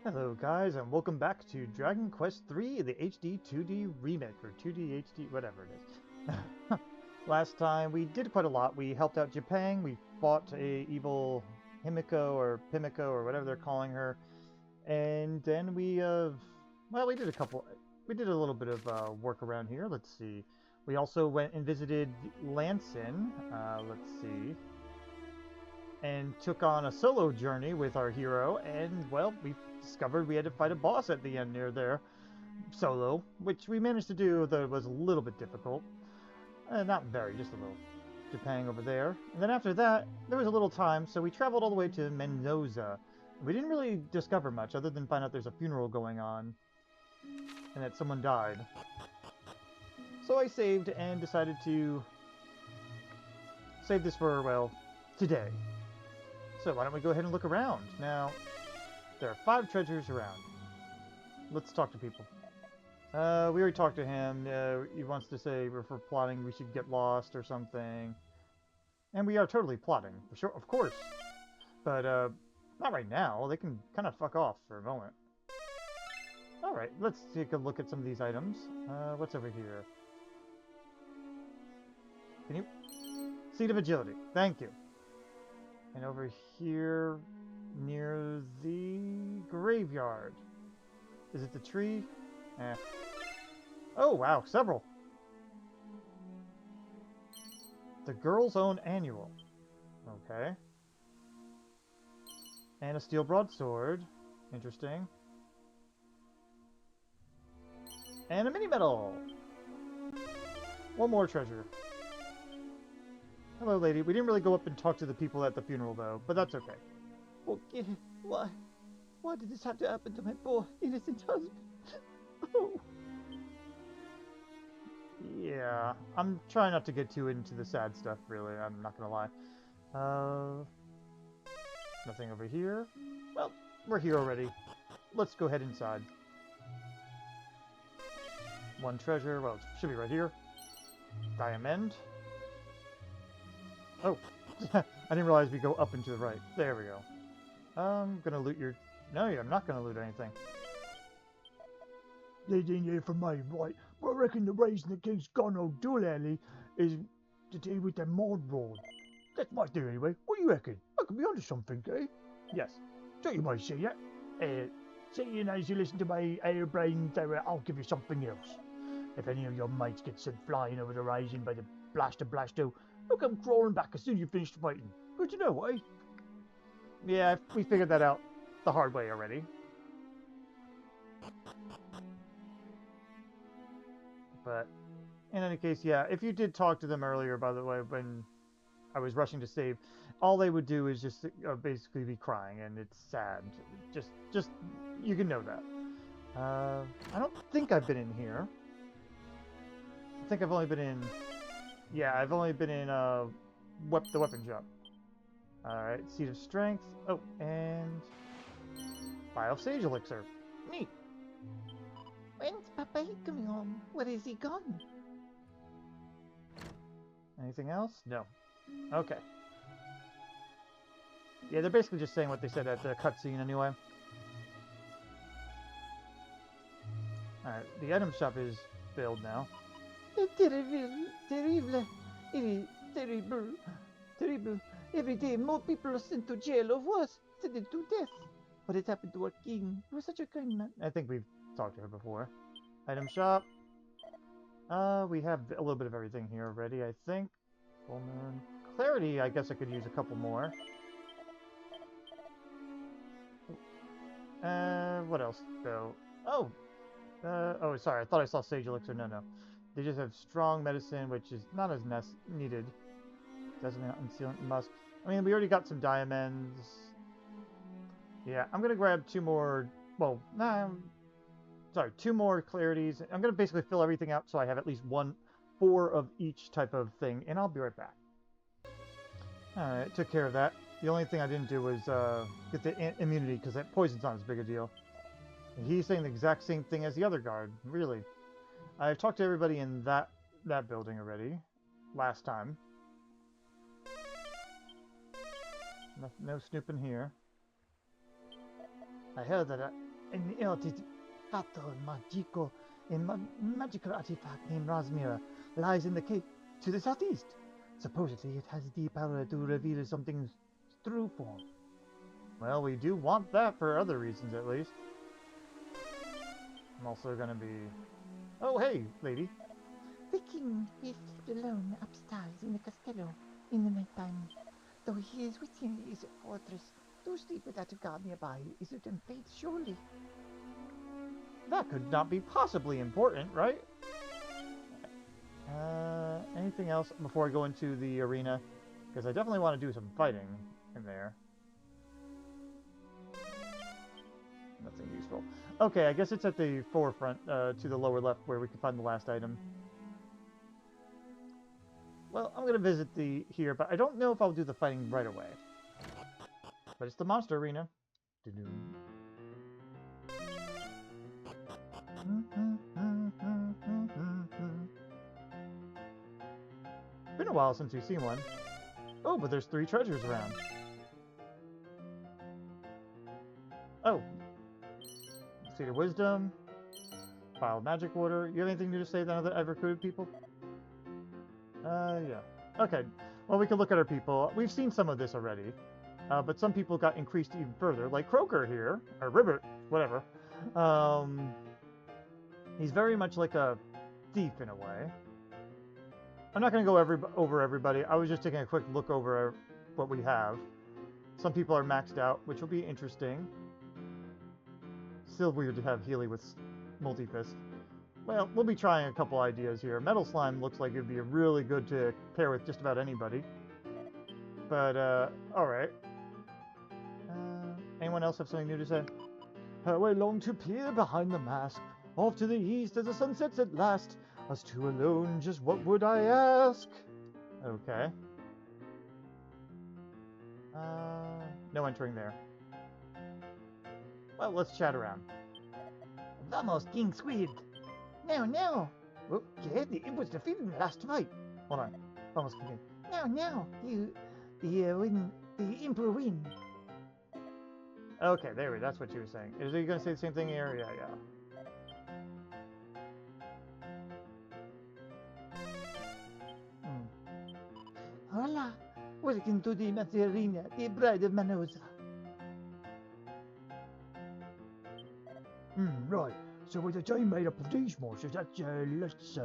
Hello guys, and welcome back to Dragon Quest III, the HD-2D remake, or 2D HD, whatever it is. Last time we did quite a lot. We helped out Japan, we fought a evil Himiko or Pimiko or whatever they're calling her, and then well, we did a little bit of work around here. Let's see. We also went and visited Lanson, let's see, and took on a solo journey with our hero, and, well, we discovered we had to fight a boss at the end near there, solo, which we managed to do, though it was a little bit difficult. Not very, just a little. Japan over there. And then after that, there was a little time, so we traveled all the way to Manoza. We didn't really discover much, other than find out there's a funeral going on, and that someone died. So I saved and decided to save this for, well, today. So why don't we go ahead and look around? Now, there are 5 treasures around. Let's talk to people. We already talked to him. He wants to say if we're plotting we should get lost or something. And we are totally plotting, for sure, of course. But, not right now. They can kind of fuck off for a moment. Alright, let's take a look at some of these items. What's over here? Can you... Seed of Agility. Thank you. And over here, near the graveyard. Is it the tree? Eh. Oh, wow, several. The Girl's Own Annual. Okay. And a steel broadsword. Interesting. And a mini medal. One more treasure. Hello, lady. We didn't really go up and talk to the people at the funeral, though, but that's okay. Okay, why did this have to happen to my poor innocent husband? Oh. Yeah, I'm trying not to get too into the sad stuff, really. I'm not gonna lie. Nothing over here. Well, we're here already. Let's go head inside. One treasure. Well, it should be right here. Diamond. Oh, I didn't realize we go up and to the right. There we go. I'm gonna loot your... No, I'm not gonna loot anything. They didn't hear from me, right? But I reckon the reason the king's gone old dual early is to do with the mod rod. That's my theory anyway. What do you reckon? I could be onto something, eh? Yes. So you might see that. Seeing as you listen to my airbrain theory, I'll give you something else. If any of your mates get sent flying over the horizon by the blaster, they'll come crawling back as soon as you finish fighting. Good to know, eh? Yeah, we figured that out the hard way already. But in any case, yeah, if you did talk to them earlier, by the way, when I was rushing to save, all they would do is just basically be crying, and it's sad. Just you can know that. I don't think I've been in here. I think I've only been in... Yeah, I've only been in the weapon shop. Alright, Seed of Strength. Oh, and... Vial of Sage Elixir. Neat. When's Papa coming home? Where is he gone? Anything else? No. Okay. Yeah, they're basically just saying what they said at the cutscene anyway. Alright, the item shop is filled now. Terrible. It is terrible. Every day more people are sent to jail or worse, sentenced to death. What has happened to our king? He was such a kind man. I think we've talked to her before. Item shop. We have a little bit of everything here already, I think. Full moon. Clarity, I guess I could use a couple more. What else, though? Oh! Oh, sorry, I thought I saw Sage Elixir. No. They just have Strong Medicine, which is not as needed. Designate Unsealant Musk. I mean, we already got some diamonds. Yeah, I'm gonna grab 2 more... Well, sorry, 2 more clarities. I'm gonna basically fill everything out so I have at least 4 of each type of thing, and I'll be right back. Alright, took care of that. The only thing I didn't do was get the immunity, because that poison's not as big a deal. And he's saying the exact same thing as the other guard, really. I've talked to everybody in that building already, last time. No snooping here. I heard that an magical artifact named Rasmira lies in the cave to the southeast. Supposedly, it has the power to reveal something's true form. Well, we do want that for other reasons, at least. I'm also gonna be... Oh, hey, lady. The king is alone upstairs in the castello in the nighttime. Though he is within his fortress, to sleep without a guard nearby is a fate, surely. That could not be possibly important, right? Anything else before I go into the arena? Because I definitely want to do some fighting in there. Nothing useful. Okay, I guess it's at the forefront, to the lower left where we can find the last item. Well, I'm going to visit here, but I don't know if I'll do the fighting right away. But it's the monster arena. Been a while since we've seen one. Oh, but there's 3 treasures around. Oh. Seed of Wisdom. File of Magic Order. You have anything new to say now that I've recruited people? Yeah. Okay. Well, we can look at our people. We've seen some of this already. But some people got increased even further. Like Croaker here. Or Ribbert. Whatever. He's very much like a thief in a way. I'm not going to go over everybody. I was just taking a quick look over what we have. Some people are maxed out, which will be interesting. Still weird to have Healy with multi-fist. Well, we'll be trying a couple ideas here. Metal Slime looks like it would be really good to pair with just about anybody. But, alright. Anyone else have something new to say? How I long to peer behind the mask. Off to the east as the sun sets at last. Us two alone, just what would I ask? Okay. No entering there. Well, let's chat around. Vamos, King Squid! Now! Okay, the imp was defeated in the last fight. Hold on. Vamos, King. Now! The Emperor win. Okay, there we go. That's what you were saying. Is he going to say the same thing here? Yeah. Hola! Welcome to the Arena, the bride of Manoza. Right. So with a team made up of these monsters, that's, let's say,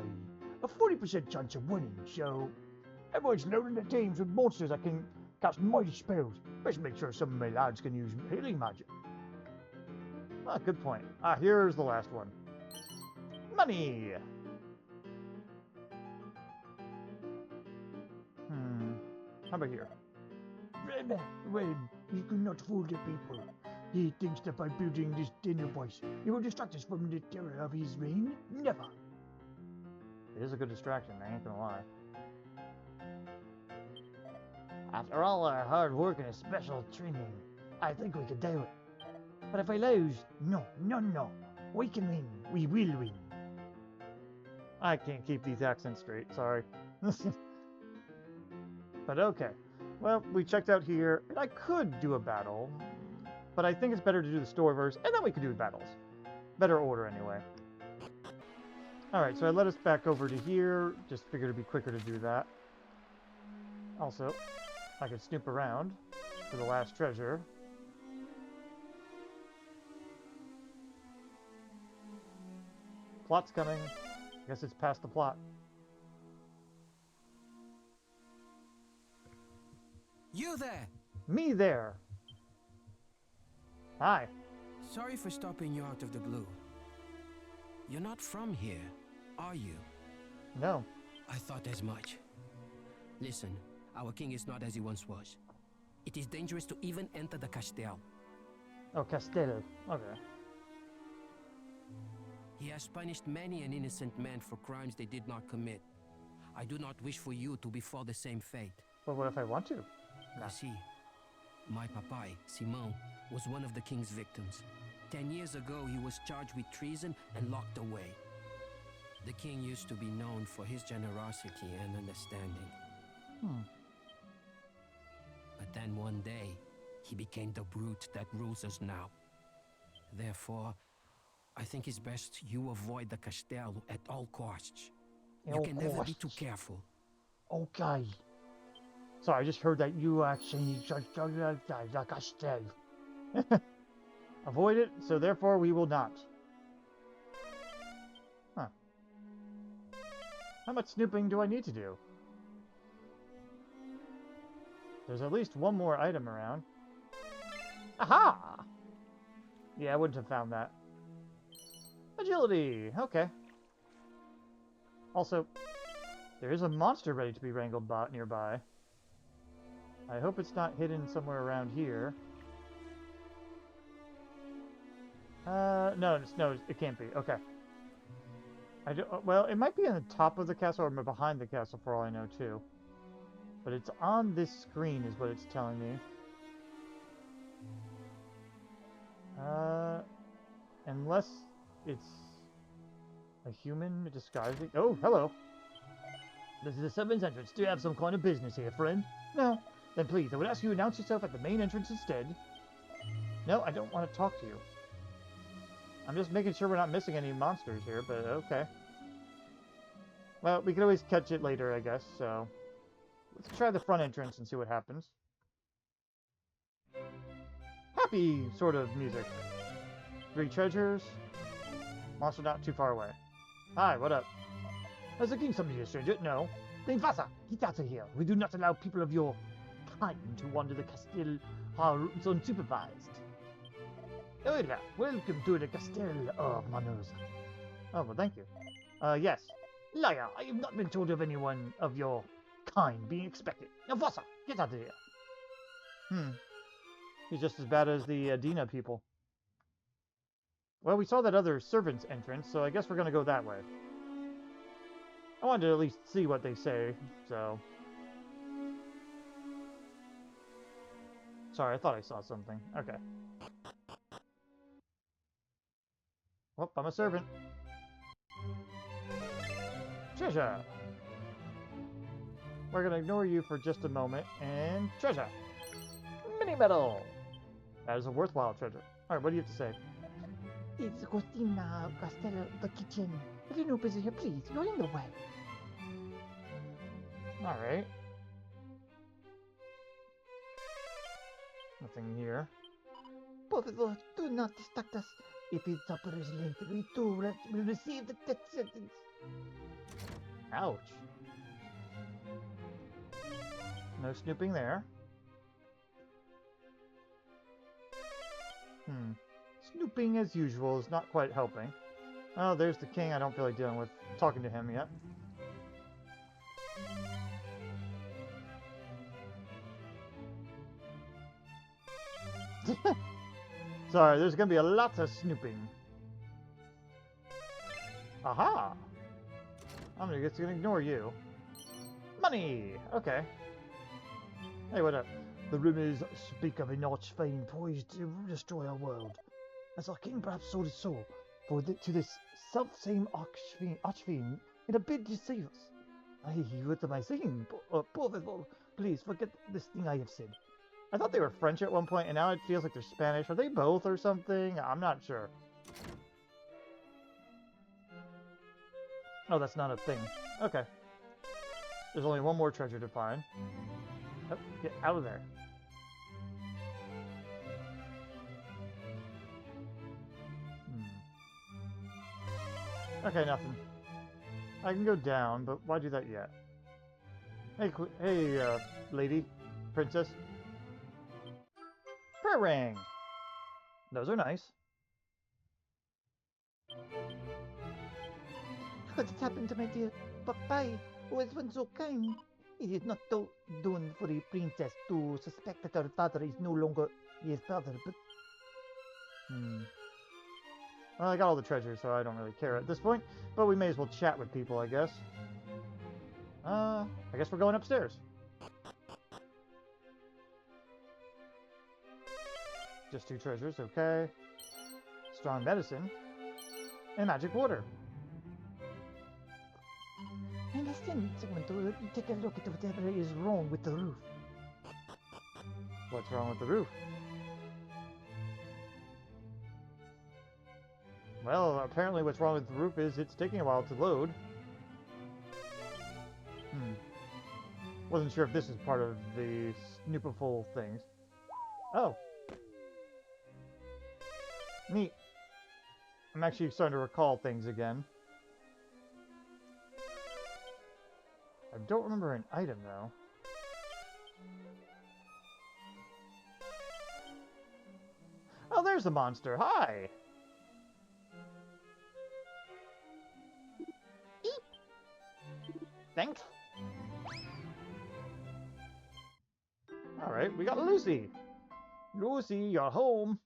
a 40% chance of winning. So everyone's loading their teams with monsters that can cast mighty spells. Best make sure some of my lads can use healing magic. Ah, good point. Ah, here's the last one. Money! How about here? Well, you cannot fool the people. He thinks that by building this dinner voice, he will distract us from the terror of his reign? Never. It is a good distraction, I ain't gonna lie. After all our hard work and a special training, I think we can do it. But if I lose, no. We can win. We will win. I can't keep these accents straight, sorry. But okay. Well, we checked out here, and I could do a battle, but I think it's better to do the story verse, and then we could do battles. Better order, anyway. Alright, so I led us back over to here. Just figured it'd be quicker to do that. Also, I could snoop around for the last treasure. Plot's coming. I guess it's past the plot. You there! Me there! Hi. Sorry for stopping you out of the blue. You're not from here, are you? No. I thought as much. Listen, our king is not as he once was. It is dangerous to even enter the Castel. Oh, Castel. Okay. He has punished many an innocent man for crimes they did not commit. I do not wish for you to befall the same fate. But what if I want to? You see, my papai, Simon, was one of the king's victims. 10 years ago, he was charged with treason and locked away. The king used to be known for his generosity and understanding. But then one day, he became the brute that rules us now. Therefore, I think it's best you avoid the Castle at all costs. At You all can never be too costs. careful. Okay. Sorry, I just heard that you actually the Castle. Avoid it, so therefore we will not. Huh. How much snooping do I need to do? There's at least one more item around. Aha! Yeah, I wouldn't have found that. Agility! Okay. Also, there is a monster ready to be wrangled nearby. I hope it's not hidden somewhere around here. No, it can't be. Okay. Well, it might be on the top of the castle or behind the castle for all I know, too. But it's on this screen is what it's telling me. Unless it's a human disguising... Oh, hello! This is the servants' entrance. Do you have some kind of business here, friend? No. Then please, I would ask you to announce yourself at the main entrance instead. No, I don't want to talk to you. I'm just making sure we're not missing any monsters here, but okay. Well, we can always catch it later, I guess, so... Let's try the front entrance and see what happens. Happy sort of music. 3 treasures. Monster not too far away. Hi, what up? Has the king summoned you, stranger? No. Then Vasa, get out of here. We do not allow people of your kind to wander the Castle unsupervised. Hola, welcome to the Castle of Manoza. Oh, well, thank you. Yes. Liar, I have not been told of anyone of your kind being expected. Now, Vasa, get out of here. He's just as bad as the Dina people. Well, we saw that other servant's entrance, so I guess we're going to go that way. I wanted to at least see what they say, so... Sorry, I thought I saw something. Okay. Well, I'm a servant. Treasure! We're going to ignore you for just a moment, and treasure! Mini medal! That is a worthwhile treasure. Alright, what do you have to say? It's Costina Castello, the kitchen. If you're no busy here, please, you're in the way. Alright. Nothing here. Por favor, do not distract us. If his supper is late, we too will receive the death sentence. Ouch. No snooping there. Snooping as usual is not quite helping. Oh, there's the king. I don't feel like dealing with talking to him yet. Sorry, there's gonna be a lot of snooping. Aha! I'm gonna ignore you. Money! Okay. Hey, what up? The rumors speak of an archfiend poised to destroy our world. As our king perhaps sold his soul to this self-same archfiend in a bid to save us. What am I saying? Por favor, please forget this thing I have said. I thought they were French at one point, and now it feels like they're Spanish. Are they both or something? I'm not sure. Oh, that's not a thing. Okay. There's only one more treasure to find. Oh, get out of there. Okay, nothing. I can go down, but why do that yet? Hey, lady, princess. Prayer ring. Those are nice. What has happened to my dear Papai, who has been so kind? It is not done for the princess to suspect that her father is no longer his father, but... Well, I got all the treasures, so I don't really care at this point. But we may as well chat with people, I guess. I guess we're going upstairs. Just 2 treasures, okay. Strong medicine. And magic water. I understand someone to take a look at whatever is wrong with the roof. What's wrong with the roof? Well, apparently what's wrong with the roof is it's taking a while to load. Wasn't sure if this is part of the snoopaful things. Oh. Neat. I'm actually starting to recall things again. I don't remember an item, though. Oh, there's the monster. Hi! Thanks. Alright, we got Lucy. Lucy, you're home.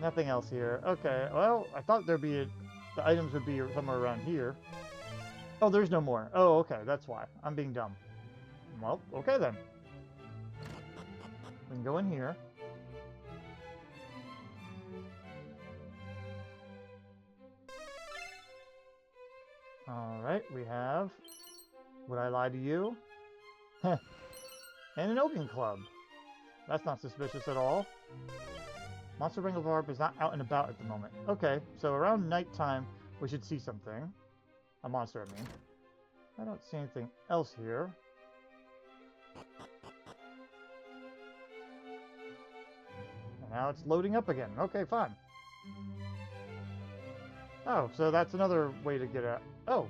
Nothing else here. Okay, well, I thought there'd be the items would be somewhere around here. Oh, there's no more. Oh, okay, that's why. I'm being dumb. Well, okay then. We can go in here. Alright, we have... Would I lie to you? Heh. And an oaken club. That's not suspicious at all. Monster Wrangle Barb is not out and about at the moment. Okay, so around nighttime, we should see something. A monster, I mean. I don't see anything else here. And now it's loading up again. Okay, fine. Oh, so that's another way to get out. Oh,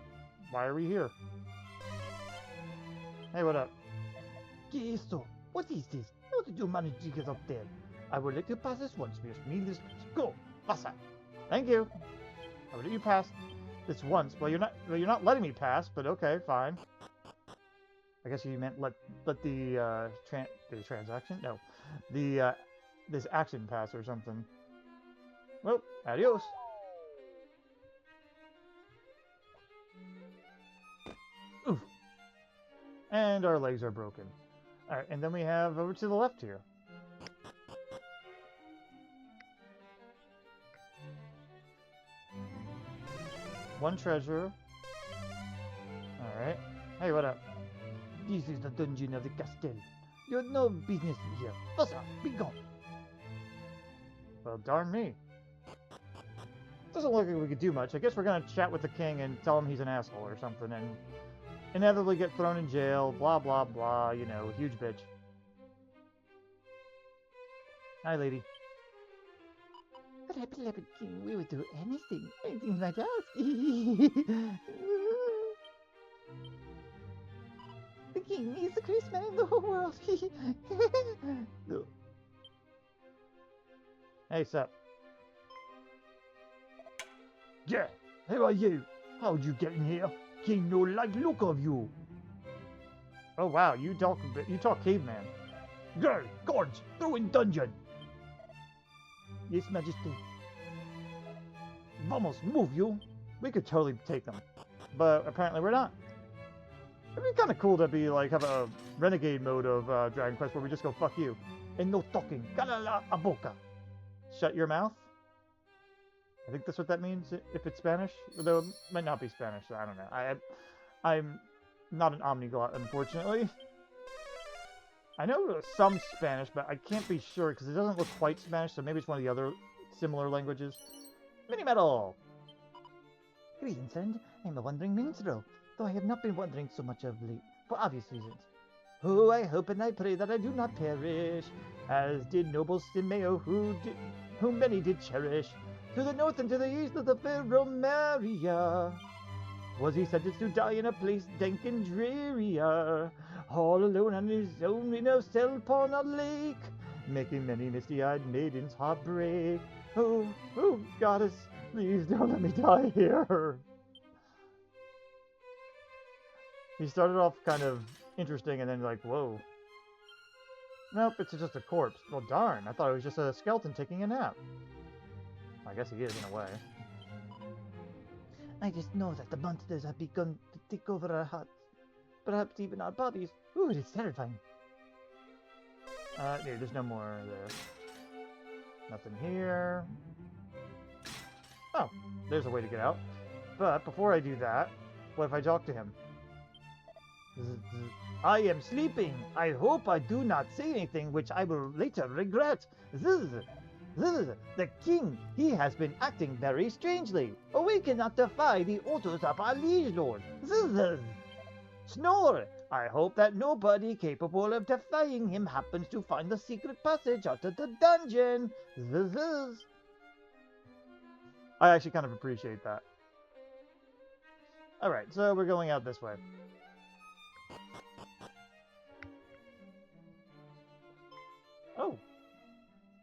why are we here? Hey, what up? So, what is this? How did you manage to get up there? I will let you pass this once, needless. Go, passa. Thank you. I will let you pass this once. Well, you're not letting me pass, but okay, fine. I guess you meant let the transaction? No, the this action pass or something. Well, adios. Oof. And our legs are broken. Alright, and then we have over to the left here. One treasure. Alright. Hey, what up? This is the dungeon of the castle. You have no business here. Passa, be gone. Well, darn me. Doesn't look like we could do much. I guess we're gonna chat with the king and tell him he's an asshole or something and inevitably get thrown in jail, blah, blah, blah, you know, huge bitch. Hi, lady. Beloved king, we would do anything you might ask. The king is the greatest man in the whole world. No. Hey, sup? Yeah, who are you? How'd you get in here? King no like look of you. Oh wow, you talk caveman. Girl, guards, throw in dungeon. Yes, Majesty. Vamos, move you. We could totally take them, but apparently we're not. It'd be kind of cool to be like have a renegade mode of Dragon Quest where we just go fuck you And no talking. Calala a boca. Shut your mouth. I think that's what that means if it's Spanish, though it might not be Spanish. So I don't know. I'm not an omniglot, unfortunately. I know some Spanish, but I can't be sure because it doesn't look quite Spanish, so maybe it's one of the other similar languages. Mini Metal! Greetings, friend. I'm a wandering minstrel, though I have not been wandering so much of late, for obvious reasons. Oh, I hope and I pray that I do not perish, as did noble Simeo, whom many did cherish. To the north and to the east of the fair Romaria, was he sentenced to die in a place dank and drearier, all alone on his own in a cell upon a lake, making many misty-eyed maidens heartbreak. Oh, goddess, please don't let me die here. He started off kind of interesting and then like, whoa. Nope, it's just a corpse. Well, darn, I thought it was just a skeleton taking a nap. I guess he is in a way. I just know that the monsters have begun to take over our hearts, perhaps even our bodies. Ooh, it is terrifying. Yeah, there's no more there. Nothing here. Oh, there's a way to get out. But before I do that, what if I talk to him? I am sleeping. I hope I do not say anything which I will later regret. Zzz. The king, he has been acting very strangely. We cannot defy the orders of our liege lord. Snore! I hope that nobody capable of defying him happens to find the secret passage out of the dungeon. I actually kind of appreciate that. Alright, so we're going out this way. Oh.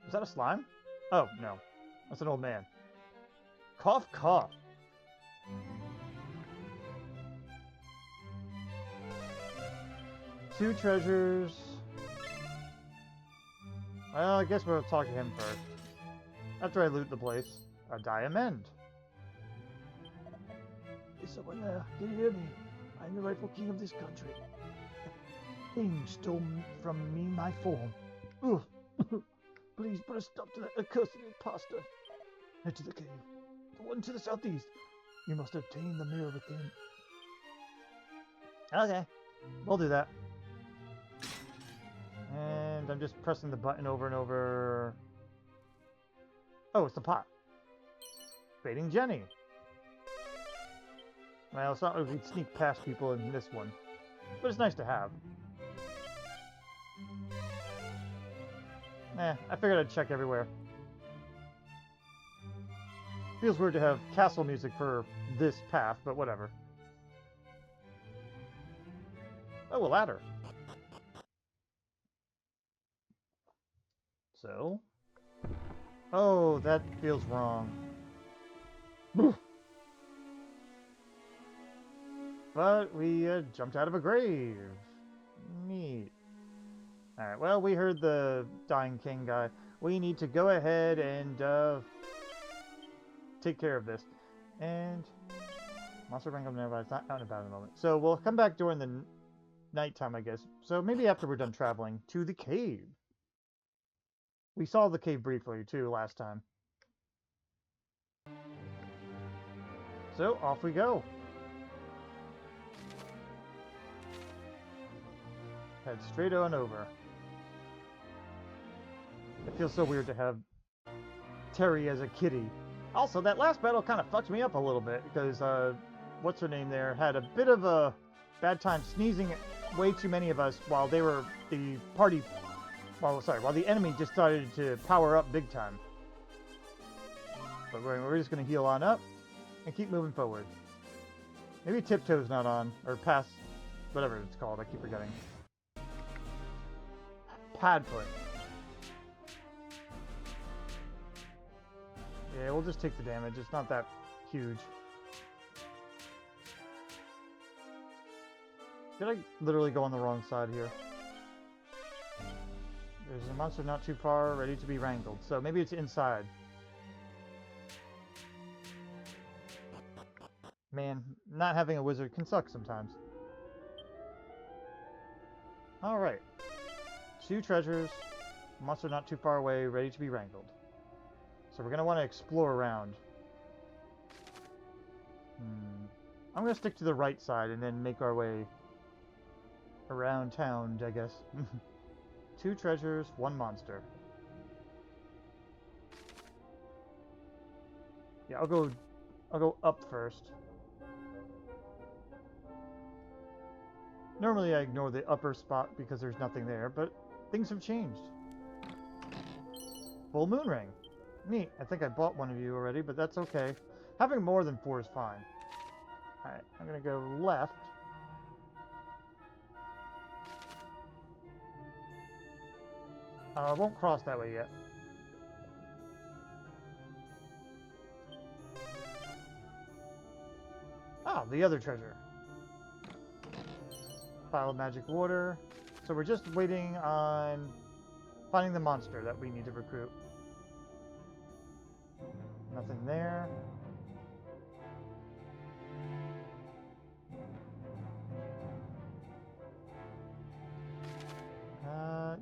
Is that a slime? Oh, no. That's an old man. Cough, cough. Two treasures. Well, I guess we'll talk to him first. After I loot the place. A diamond. Is someone there? Can you hear me? I'm the rightful king of this country. King stole from me my form. Ugh. Please put a stop to that accursed impostor. Head to the cave. The one to the southeast. You must obtain the mirror within. Okay. We'll do that. And I'm just pressing the button over and over. Oh, it's the pot. Baiting Jenny. Well, it's not like we'd sneak past people in this one. But it's nice to have. I figured I'd check everywhere. Feels weird to have castle music for this path, but whatever. Oh, a ladder. So? Oh, that feels wrong. But we jumped out of a grave. Neat. Alright, well, we heard the dying king guy. We need to go ahead and take care of this. And monster bring up nearby. It's not out and about in a moment. So we'll come back during the nighttime, I guess. So maybe after we're done traveling to the cave. We saw the cave briefly, too, last time. So, off we go. Head straight on over. It feels so weird to have Terry as a kitty. Also, that last battle kind of fucked me up a little bit, because, what's her name there, had a bit of a bad time sneezing way too many of us while they were the party... Well, sorry, while the enemy just started to power up big time. But we're just going to heal on up and keep moving forward. Maybe Tiptoe's not on, or Pass, whatever it's called, I keep forgetting. Padfoot. Yeah, we'll just take the damage, it's not that huge. Did I literally go on the wrong side here? There's a monster not too far, ready to be wrangled. So maybe it's inside. Man, not having a wizard can suck sometimes. Alright. 2 treasures. Monster not too far away, ready to be wrangled. So we're going to want to explore around. I'm going to stick to the right side and then make our way around town, I guess. 2 treasures, 1 monster. Yeah, I'll go up first. Normally I ignore the upper spot because there's nothing there, but things have changed. Full moon ring. Neat. I think I bought one of you already, but that's okay. Having more than 4 is fine. Alright, I'm gonna go left. I won't cross that way yet. Ah, the other treasure. Pile of magic water. So we're just waiting on finding the monster that we need to recruit. Nothing there.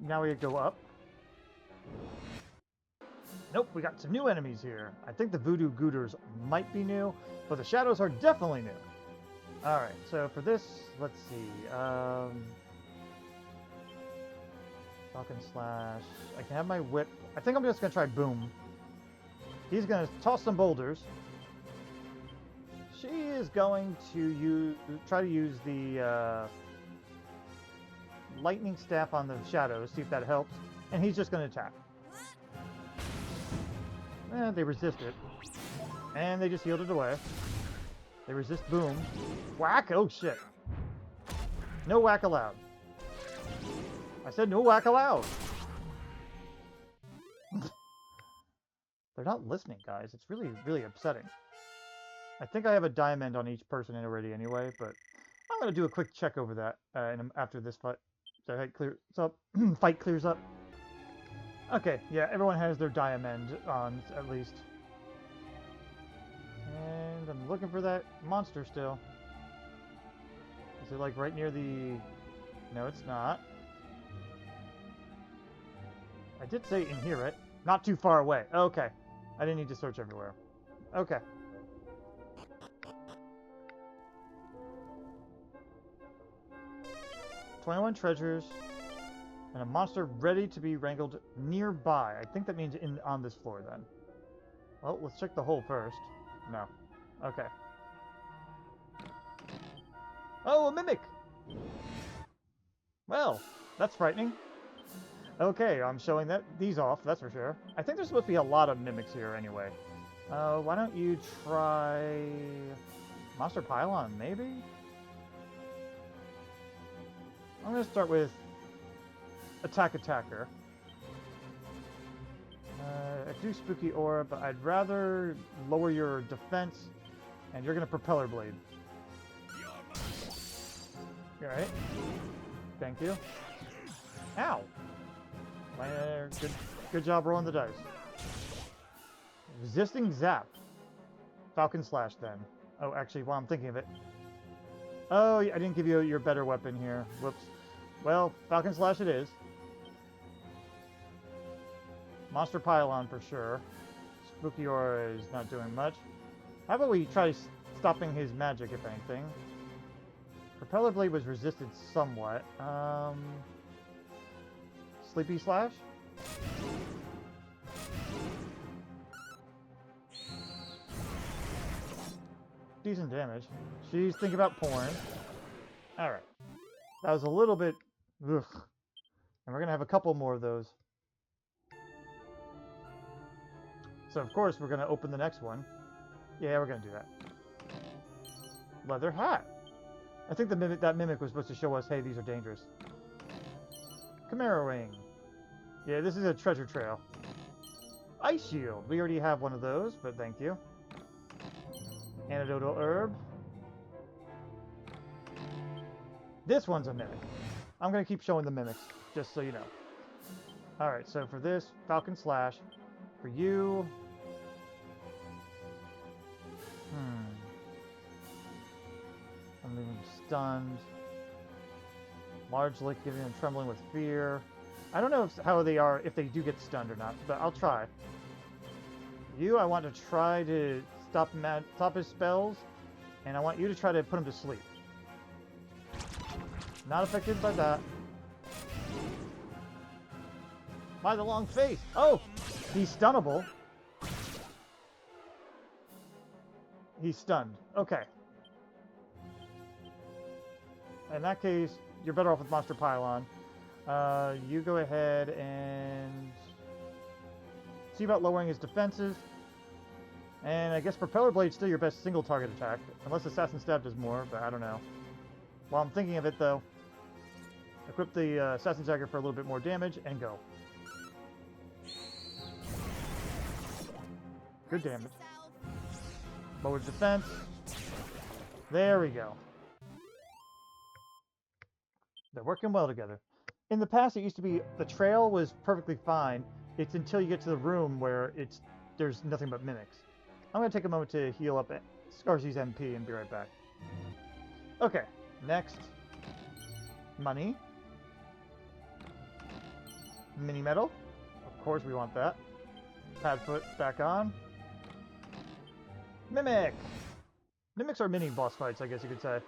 Now we go up. Nope, we got some new enemies here. I think the Voodoo Gooters might be new, but the Shadows are definitely new. Alright, so for this, let's see. Falcon Slash. I can have my whip. I think I'm just going to try Boom. He's going to toss some boulders. She is going to try to use the lightning staff on the shadows, see if that helps. And he's just going to attack. They resist it. And they just healed it away. They resist Boom. Whack! Oh shit. No whack allowed. I said no whack allowed. They're not listening, guys. It's really, really upsetting. I think I have a diamond on each person already anyway, but I'm going to do a quick check over that after this fight. The fight clears up. Fight clears up. Okay, yeah, everyone has their diamond on, at least. And I'm looking for that monster still. Is it like right near the... No, it's not. I did say in here, right? Not too far away. Okay. I didn't need to search everywhere. Okay. "21 treasures and a monster ready to be wrangled nearby." I think that means on this floor then. Well, let's check the hole first. No. Okay. Oh, a mimic! Well, that's frightening. Okay, I'm showing these off, that's for sure. I think there's supposed to be a lot of mimics here anyway. Why don't you try... Monster Pylon, maybe? I'm going to start with Attacker. I could do Spooky Aura, but I'd rather lower your defense, and you're going to Propeller Blade. Alright. Thank you. Ow! Good job rolling the dice. Resisting Zap. Falcon Slash, then. Oh, actually, while I'm thinking of it. Oh, I didn't give you your better weapon here. Whoops. Well, Falcon Slash it is. Monster Pylon for sure. Spooky Aura is not doing much. How about we try stopping his magic, if anything? Propeller Blade was resisted somewhat. Sleepy Slash? Decent damage. She's thinking about porn. Alright. That was a little bit... Ugh. And we're going to have a couple more of those. So, of course, we're going to open the next one. Yeah, we're going to do that. Leather hat. I think that mimic was supposed to show us, hey, these are dangerous. Chimera Ring. Yeah, this is a treasure trail. Ice Shield. We already have one of those, but thank you. Antidotal Herb. This one's a mimic. I'm going to keep showing the mimics, just so you know. Alright, so for this, Falcon Slash. For you... I'm being stunned. Large lick giving them trembling with fear. I don't know how they are, if they do get stunned or not, but I'll try. You, I want to try to stop his spells, and I want you to try to put him to sleep. Not affected by that. By the long face! Oh! He's stunnable. He's stunned. Okay. In that case, you're better off with Monster Pylon. You go ahead and see about lowering his defenses. And I guess Propeller Blade's still your best single target attack. Unless Assassin Stab does more, but I don't know. While I'm thinking of it, though, equip the Assassin Dagger for a little bit more damage, and go. Good damage. Lower defense. There we go. They're working well together. In the past, it used to be the trail was perfectly fine. It's until you get to the room where there's nothing but mimics. I'm going to take a moment to heal up Scarzy's MP and be right back. Okay, next. Money. Mini Metal. Of course we want that. Padfoot back on. Mimic! Mimics are mini boss fights, I guess you could say.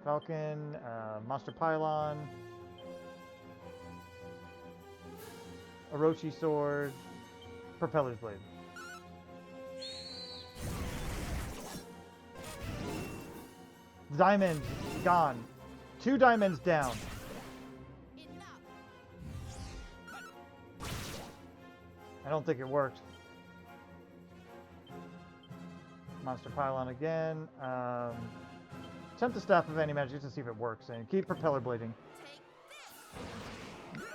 Falcon, Monster Pylon. Orochi sword, propeller's blade. Diamond gone. 2 diamonds down. I don't think it worked. Monster pylon again. Attempt the staff of anti-magic to see if it works, and keep propeller blading.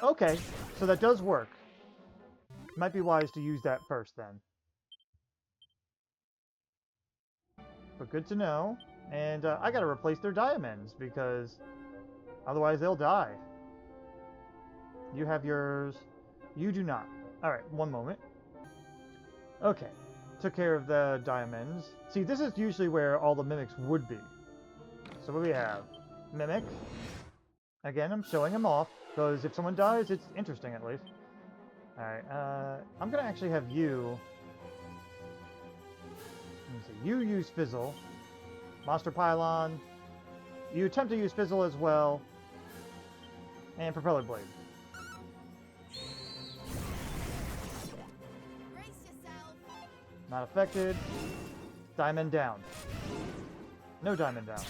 Okay, so that does work. Might be wise to use that first then. But good to know. And I gotta replace their diamonds because otherwise they'll die. You have yours. You do not. Alright, one moment. Okay. Took care of the diamonds. See, this is usually where all the mimics would be. So what do we have? Mimic. Again, I'm showing them off, because if someone dies, it's interesting at least. Alright, I'm gonna actually have you... Let me see. You use Fizzle. Monster Pylon. You attempt to use Fizzle as well. And Propeller Blade. Not affected. Diamond down. No diamond down.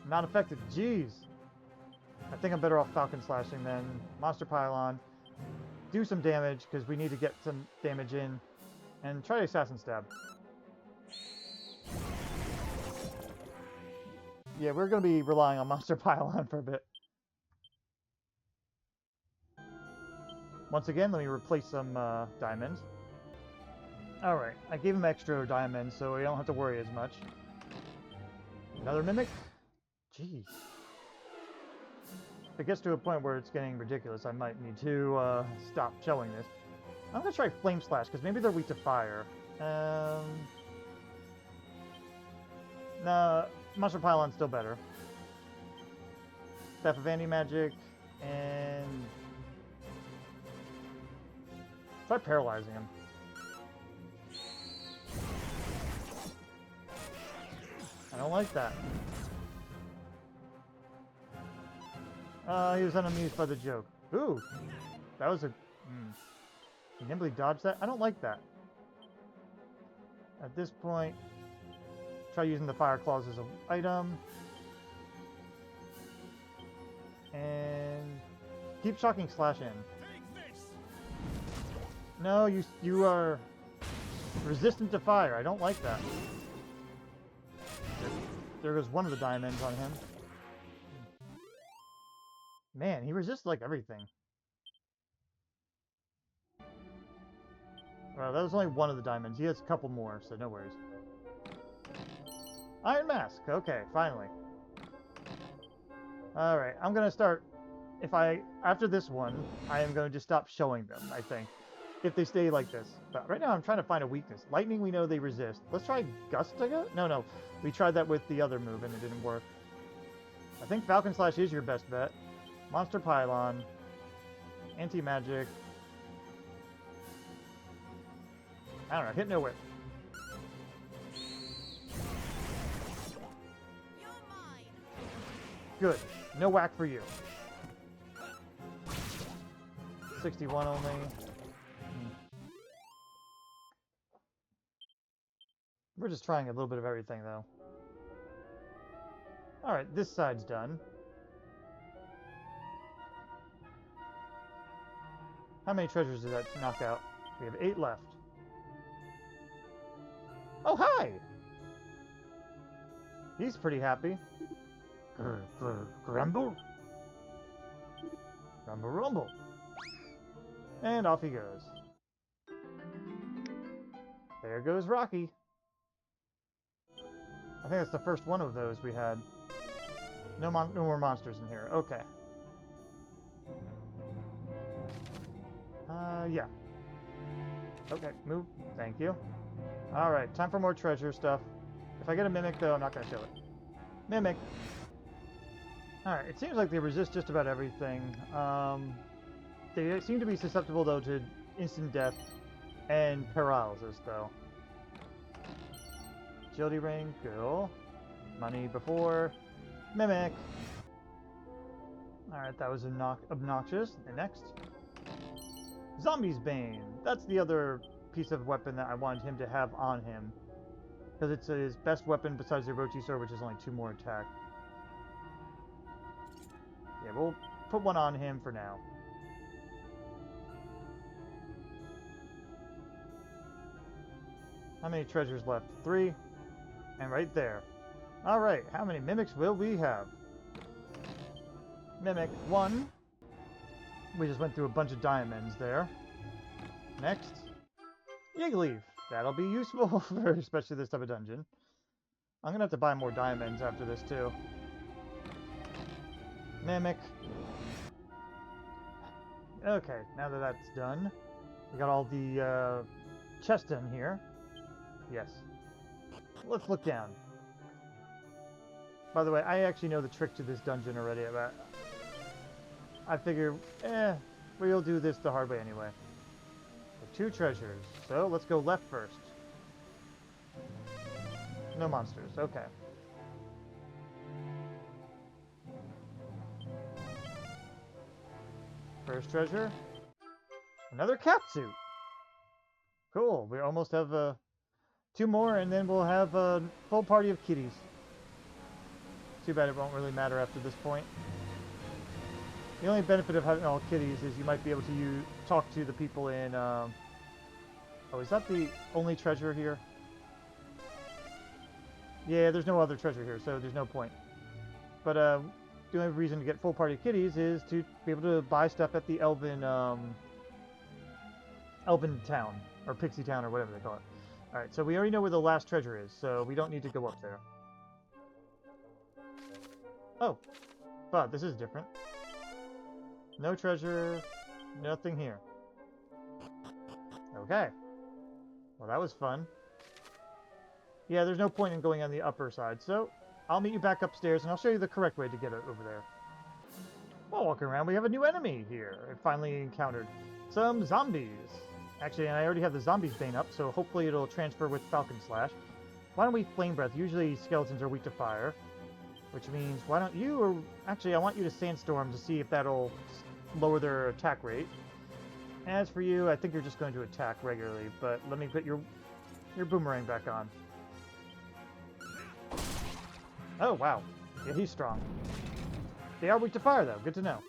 Not affected. Jeez. I think I'm better off Falcon Slashing than Monster Pylon. Do some damage, because we need to get some damage in. And try Assassin Stab. Yeah, we're going to be relying on Monster Pylon for a bit. Once again, let me replace some diamonds. Alright, I gave him extra diamonds, so we don't have to worry as much. Another Mimic? Jeez. If it gets to a point where it's getting ridiculous, I might need to stop showing this. I'm going to try Flame Slash, because maybe they're weak to fire. No, Monster Pylon's still better. Staff of Anti-Magic, and... try paralyzing him. I don't like that. He was unamused by the joke. Ooh! That was a... He nimbly dodged that? I don't like that. At this point, try using the Fire Claws as an item. And... keep shocking Slash in. No, you are resistant to fire. I don't like that. There goes one of the diamonds on him. Man, he resists like everything. Well, that was only one of the diamonds. He has a couple more, so no worries. Iron Mask. Okay, finally. Alright, I'm gonna start... after this one, I am going to stop showing them, I think. If they stay like this. But right now I'm trying to find a weakness. Lightning we know they resist. Let's try Gust again? No. We tried that with the other move and it didn't work. I think Falcon Slash is your best bet. Monster Pylon. Anti-Magic. I don't know. Hypno Whip. Good. No whack for you. 61 only. We're just trying a little bit of everything, though. Alright, this side's done. How many treasures did that knock out? We have 8 left. Oh, hi! He's pretty happy. Grumble? Rumble, rumble. And off he goes. There goes Rocky. I think that's the first one of those we had. No more monsters in here. Okay. Yeah. Okay, move. Thank you. Alright, time for more treasure stuff. If I get a Mimic, though, I'm not going to show it. Mimic. Alright, it seems like they resist just about everything. They seem to be susceptible, though, to instant death and paralysis, though. Agility ring, cool. Money before. Mimic. Alright, that was obnoxious. And next. Zombie's Bane. That's the other piece of weapon that I wanted him to have on him. Because it's his best weapon besides the Orochi sword, which is only 2 more attack. Yeah, we'll put one on him for now. How many treasures left? 3. And right there. Alright, how many mimics will we have? Mimic 1. We just went through a bunch of diamonds there. Next. Yiggleaf. That'll be useful for especially this type of dungeon. I'm gonna have to buy more diamonds after this too. Mimic. Okay, now that that's done, we got all the chests in here. Yes. Let's look down. By the way, I actually know the trick to this dungeon already, but I figure, we'll do this the hard way anyway. So 2 treasures. So let's go left first. No monsters. Okay. First treasure. Another cat suit. Cool. We almost have 2 more, and then we'll have a full party of kitties. Too bad it won't really matter after this point. The only benefit of having all kitties is you might be able to talk to the people in... Oh, is that the only treasure here? Yeah, there's no other treasure here, so there's no point. But the only reason to get full party of kitties is to be able to buy stuff at the Elven Town, or Pixie Town, or whatever they call it. Alright, so we already know where the last treasure is, so we don't need to go up there. Oh, but this is different. No treasure, nothing here. Okay. Well, that was fun. Yeah, there's no point in going on the upper side, so I'll meet you back upstairs and I'll show you the correct way to get it over there. While walking around, we have a new enemy here. I finally encountered some zombies. Actually, I already have the Zombies Bane up, so hopefully it'll transfer with Falcon Slash. Why don't we Flame Breath? Usually skeletons are weak to fire. Which means, why don't you, or actually I want you to Sandstorm to see if that'll lower their attack rate. As for you, I think you're just going to attack regularly, but let me put your boomerang back on. Oh, wow. Yeah, he's strong. They are weak to fire, though. Good to know.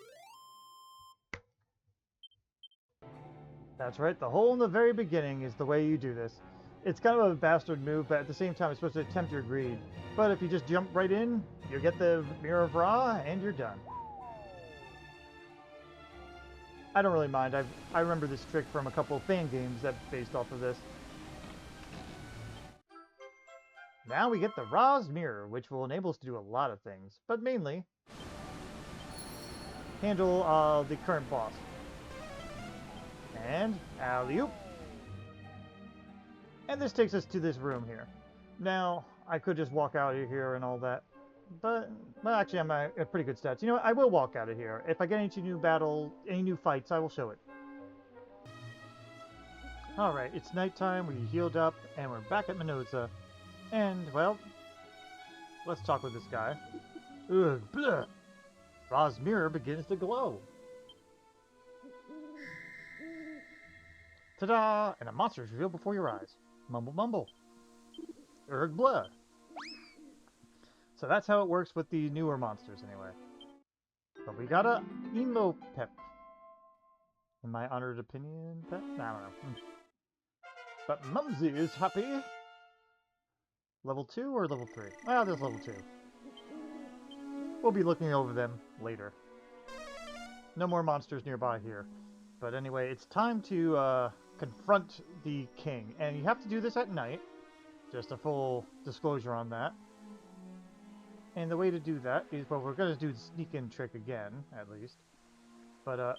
That's right, the hole in the very beginning is the way you do this. It's kind of a bastard move, but at the same time it's supposed to tempt your greed. But if you just jump right in, you'll get the Mirror of Ra, and you're done. I don't really mind. I remember this trick from a couple of fan games that based off of this. Now we get the Ra's Mirror, which will enable us to do a lot of things, but mainly handle the current boss. And alley-oop. And this takes us to this room here. Now, I could just walk out of here and all that, but well, actually I'm at pretty good stats. You know what? I will walk out of here. If I get into any new fights, I will show it. Alright, it's nighttime, we healed up, and we're back at Manoza. And, well, let's talk with this guy. Ugh, bleh. Ra's mirror begins to glow. Ta-da! And a monster is revealed before your eyes. Mumble mumble. Erg blah. So that's how it works with the newer monsters anyway. But we got a emo pep. In my honored opinion, pep? I don't know. But Mumsy is happy. Level 2 or level 3? Ah, there's level 2. We'll be looking over them later. No more monsters nearby here. But anyway, it's time to confront the king. And you have to do this at night. Just a full disclosure on that. And the way to do that is, well, we're going to do the sneak-in trick again, at least. But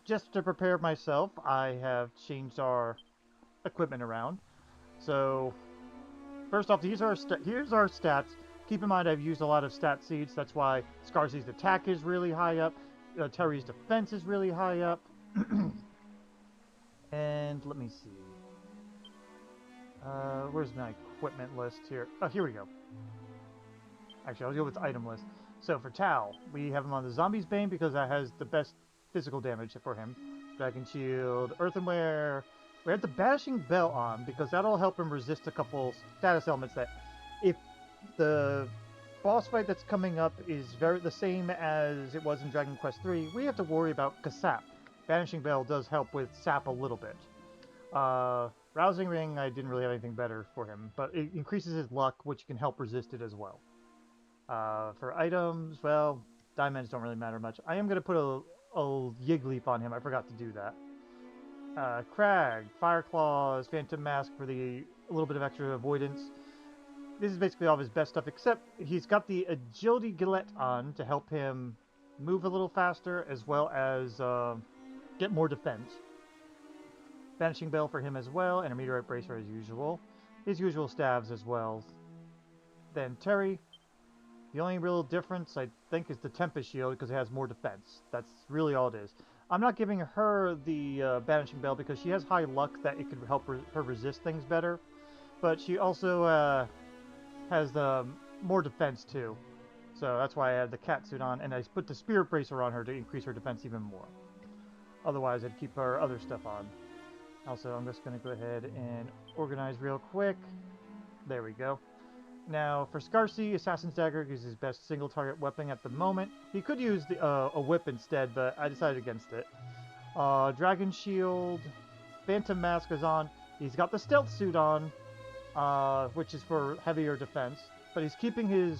just to prepare myself, I have changed our equipment around. So, first off, here's our stats. Keep in mind I've used a lot of stat seeds. That's why Scarzy's attack is really high up. Terry's defense is really high up. And let me see. Where's my equipment list here? Oh, here we go. Actually, I'll go with the item list. So for Tal, we have him on the Zombie's Bane because that has the best physical damage for him. Dragon Shield, Earthenware. We have the Banishing Bell on because that'll help him resist a couple status elements that if the boss fight that's coming up is the same as it was in Dragon Quest III, we have to worry about Kasap. Banishing Bell does help with Sap a little bit. Rousing Ring, I didn't really have anything better for him, but it increases his luck, which can help resist it as well. For items, well, diamonds don't really matter much. I am going to put a Yiggleaf on him. I forgot to do that. Crag, Fire Claws, Phantom Mask for a little bit of extra avoidance. This is basically all of his best stuff, except he's got the Agility Gillette on to help him move a little faster, as well as get more defense. Banishing Bell for him as well, and a Meteorite Bracer as usual. His usual stabs as well. Then Terry. The only real difference, I think, is the Tempest Shield, because it has more defense. That's really all it is. I'm not giving her the Banishing Bell because she has high luck that it could help her resist things better. But she also has more defense too. So that's why I had the cat suit on, and I put the Spirit Bracer on her to increase her defense even more. Otherwise, I'd keep her other stuff on. Also, I'm just going to go ahead and organize real quick. There we go. Now, for Scarcy, Assassin's Dagger is his best single-target weapon at the moment. He could use a whip instead, but I decided against it. Dragon Shield, Phantom Mask is on. He's got the Stealth Suit on, which is for heavier defense. But he's keeping his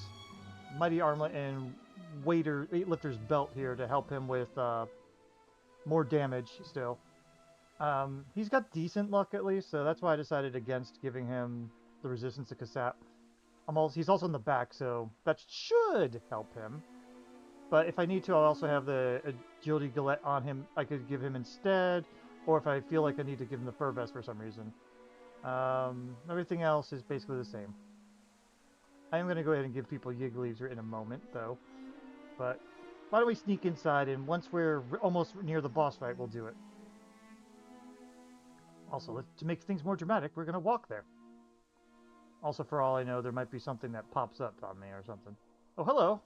Mighty Armlet and Weightlifter's Belt here to help him with more damage still. He's got decent luck at least, so that's why I decided against giving him the resistance to Kasap. He's also in the back, so that should help him. But if I need to, I'll also have the Agility Gillette on him. I could give him instead, or if I feel like I need to give him the Fur Vest for some reason. Everything else is basically the same. I am going to go ahead and give people Yiggleaves in a moment, though. But why don't we sneak inside, and once we're almost near the boss fight, we'll do it. Also, to make things more dramatic, we're going to walk there. Also, for all I know, there might be something that pops up on me or something. Oh, hello!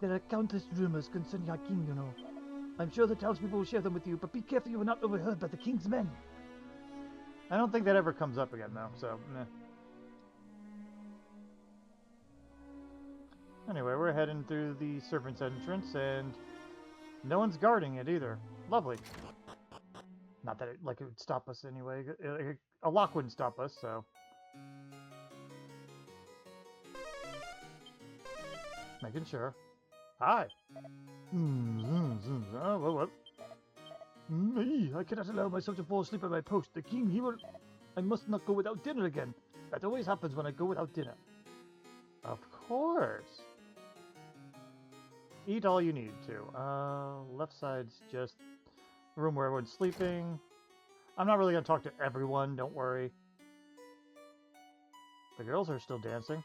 There are countless rumors concerning our king, you know. I'm sure the townspeople will share them with you, but be careful you are not overheard by the king's men. I don't think that ever comes up again, though, so, meh. Anyway, we're heading through the servant's entrance, and no one's guarding it either. Lovely. Not that it would stop us anyway. A lock wouldn't stop us, so... Making sure. Hi. What? I cannot allow myself to fall asleep at my post. The king, he will... I must not go without dinner again. That always happens when I go without dinner. Of course. Eat all you need to. Left side's just a room where everyone's sleeping. I'm not really going to talk to everyone, don't worry. The girls are still dancing.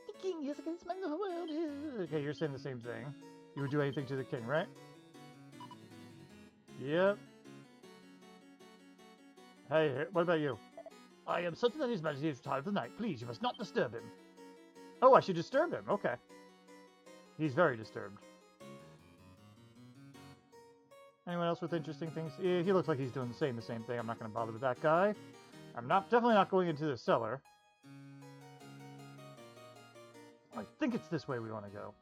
The king is against my world. Okay, you're saying the same thing. You would do anything to the king, right? Yep. Hey, what about you? I am certain that his majesty is retired for the night. Please, you must not disturb him. Oh, I should disturb him. Okay. He's very disturbed. Anyone else with interesting things? Yeah, he looks like he's doing the same thing. I'm not going to bother with that guy. I'm definitely not going into the cellar. I think it's this way we want to go.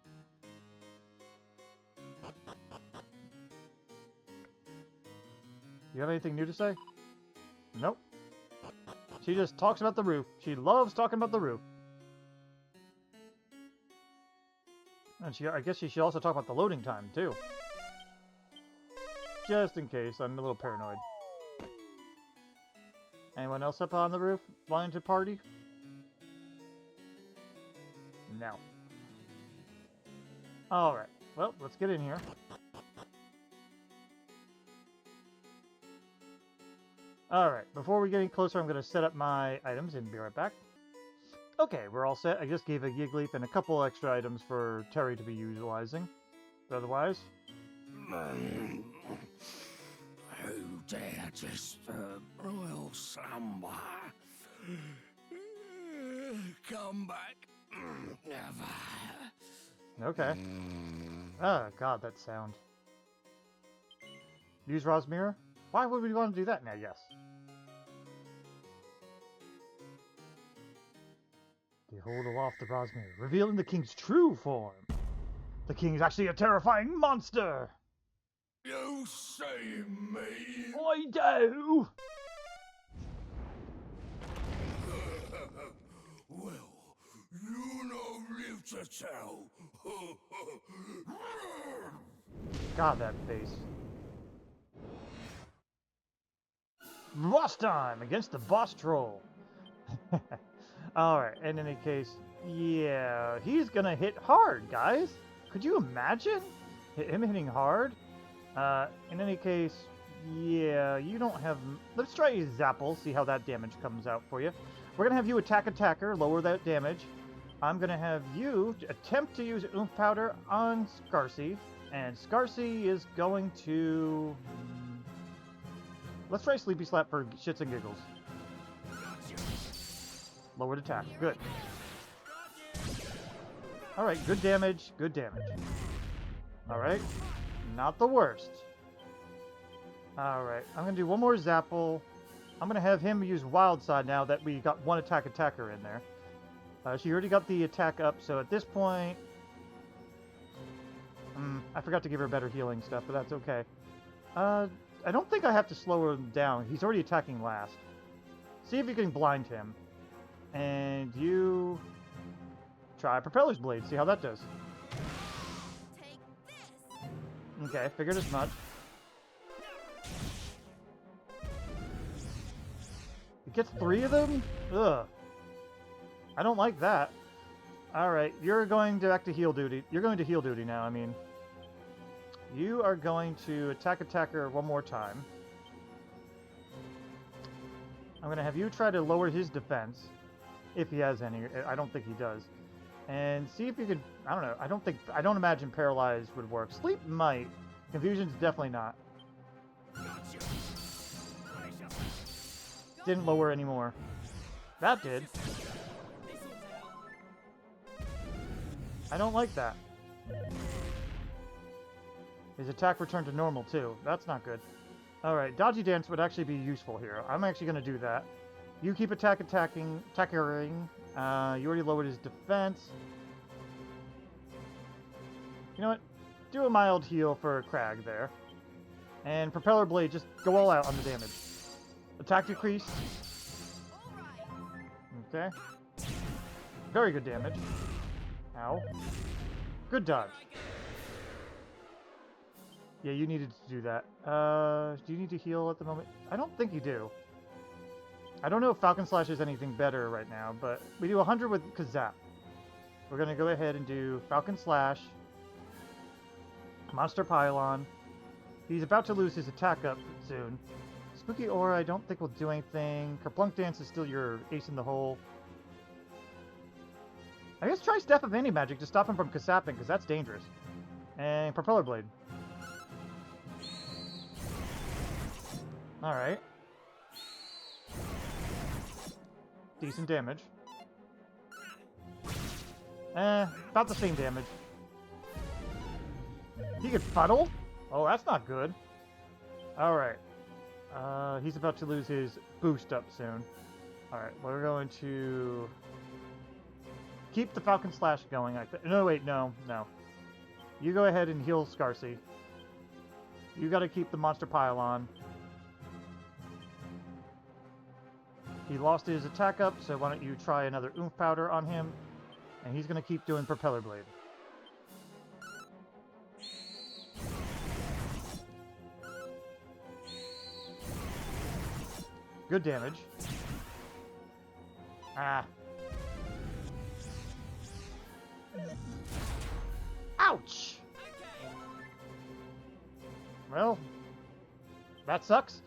You have anything new to say? Nope. She just talks about the roof. She loves talking about the roof. And I guess she should also talk about the loading time, too. Just in case, I'm a little paranoid. Anyone else up on the roof wanting to party? No. Alright, well, let's get in here. Alright, before we get any closer, I'm going to set up my items and be right back. Okay, we're all set. I just gave a Yiggleaf and a couple extra items for Terry to be utilizing. But otherwise... Who dare disturb royal slumber? Come back. Never. Okay. Oh, God, that sound. Use Rosmira? Why would we want to do that now? Yes. Behold aloft the Rosmira, revealing the king's true form. The king is actually a terrifying monster! You say me? I do! Well, you no live to tell. God, that face. Boss time against the boss troll. Alright, in any case, yeah, he's gonna hit hard, guys. Could you imagine him hitting hard? In any case, yeah, you don't have... Let's try Zapple, see how that damage comes out for you. We're gonna have you attack attacker, lower that damage. I'm gonna have you attempt to use Oomph Powder on Scarcy, and Scarcy is going to... Let's try Sleepy Slap for shits and giggles. Lowered attack. Good. Alright, good damage. Good damage. Alright. Not the worst. Alright, I'm going to do one more Zapple. I'm going to have him use Wild Side now that we got one attack attacker in there. She already got the attack up, so at this point... I forgot to give her better healing stuff, but that's okay. I don't think I have to slow him down. He's already attacking last. See if you can blind him. And you... try Propeller's Blade. See how that does. Take this. Okay, figured as much. It gets 3 of them? Ugh. I don't like that. Alright, you're going to act to heal duty. You're going to heal duty now, I mean. You are going to attack attacker one more time. I'm going to have you try to lower his defense. If he has any. I don't think he does. And see if you could... I don't know. I don't imagine Paralyze would work. Sleep might. Confusion's definitely not. Didn't lower anymore. That did. I don't like that. His attack returned to normal too. That's not good. Alright, Dodgy Dance would actually be useful here. I'm actually going to do that. You keep attacking. You already lowered his defense. You know what? Do a mild heal for Crag there. And Propeller Blade, just go all out on the damage. Attack decrease. Okay. Very good damage. Ow. Good dodge. Yeah, you needed to do that. Do you need to heal at the moment? I don't think you do. I don't know if Falcon Slash is anything better right now, but we do 100 with Kazap. We're going to go ahead and do Falcon Slash. Monster Pylon. He's about to lose his attack up soon. Spooky Aura, I don't think will do anything. Kerplunk Dance is still your ace in the hole. I guess try Step of Anti-Magic to stop him from Kasapping, because that's dangerous. And Propeller Blade. Alright. Decent damage. About the same damage. He could Fuddle? Oh, that's not good. Alright. He's about to lose his boost up soon. Alright, we're going to... keep the Falcon Slash going. No, wait, no. You go ahead and heal Scarcy. You gotta keep the Monster Pylon. He lost his attack up, so why don't you try another Oomph Powder on him. And he's gonna keep doing Propeller Blade. Good damage. Ah. Ouch! Well, that sucks.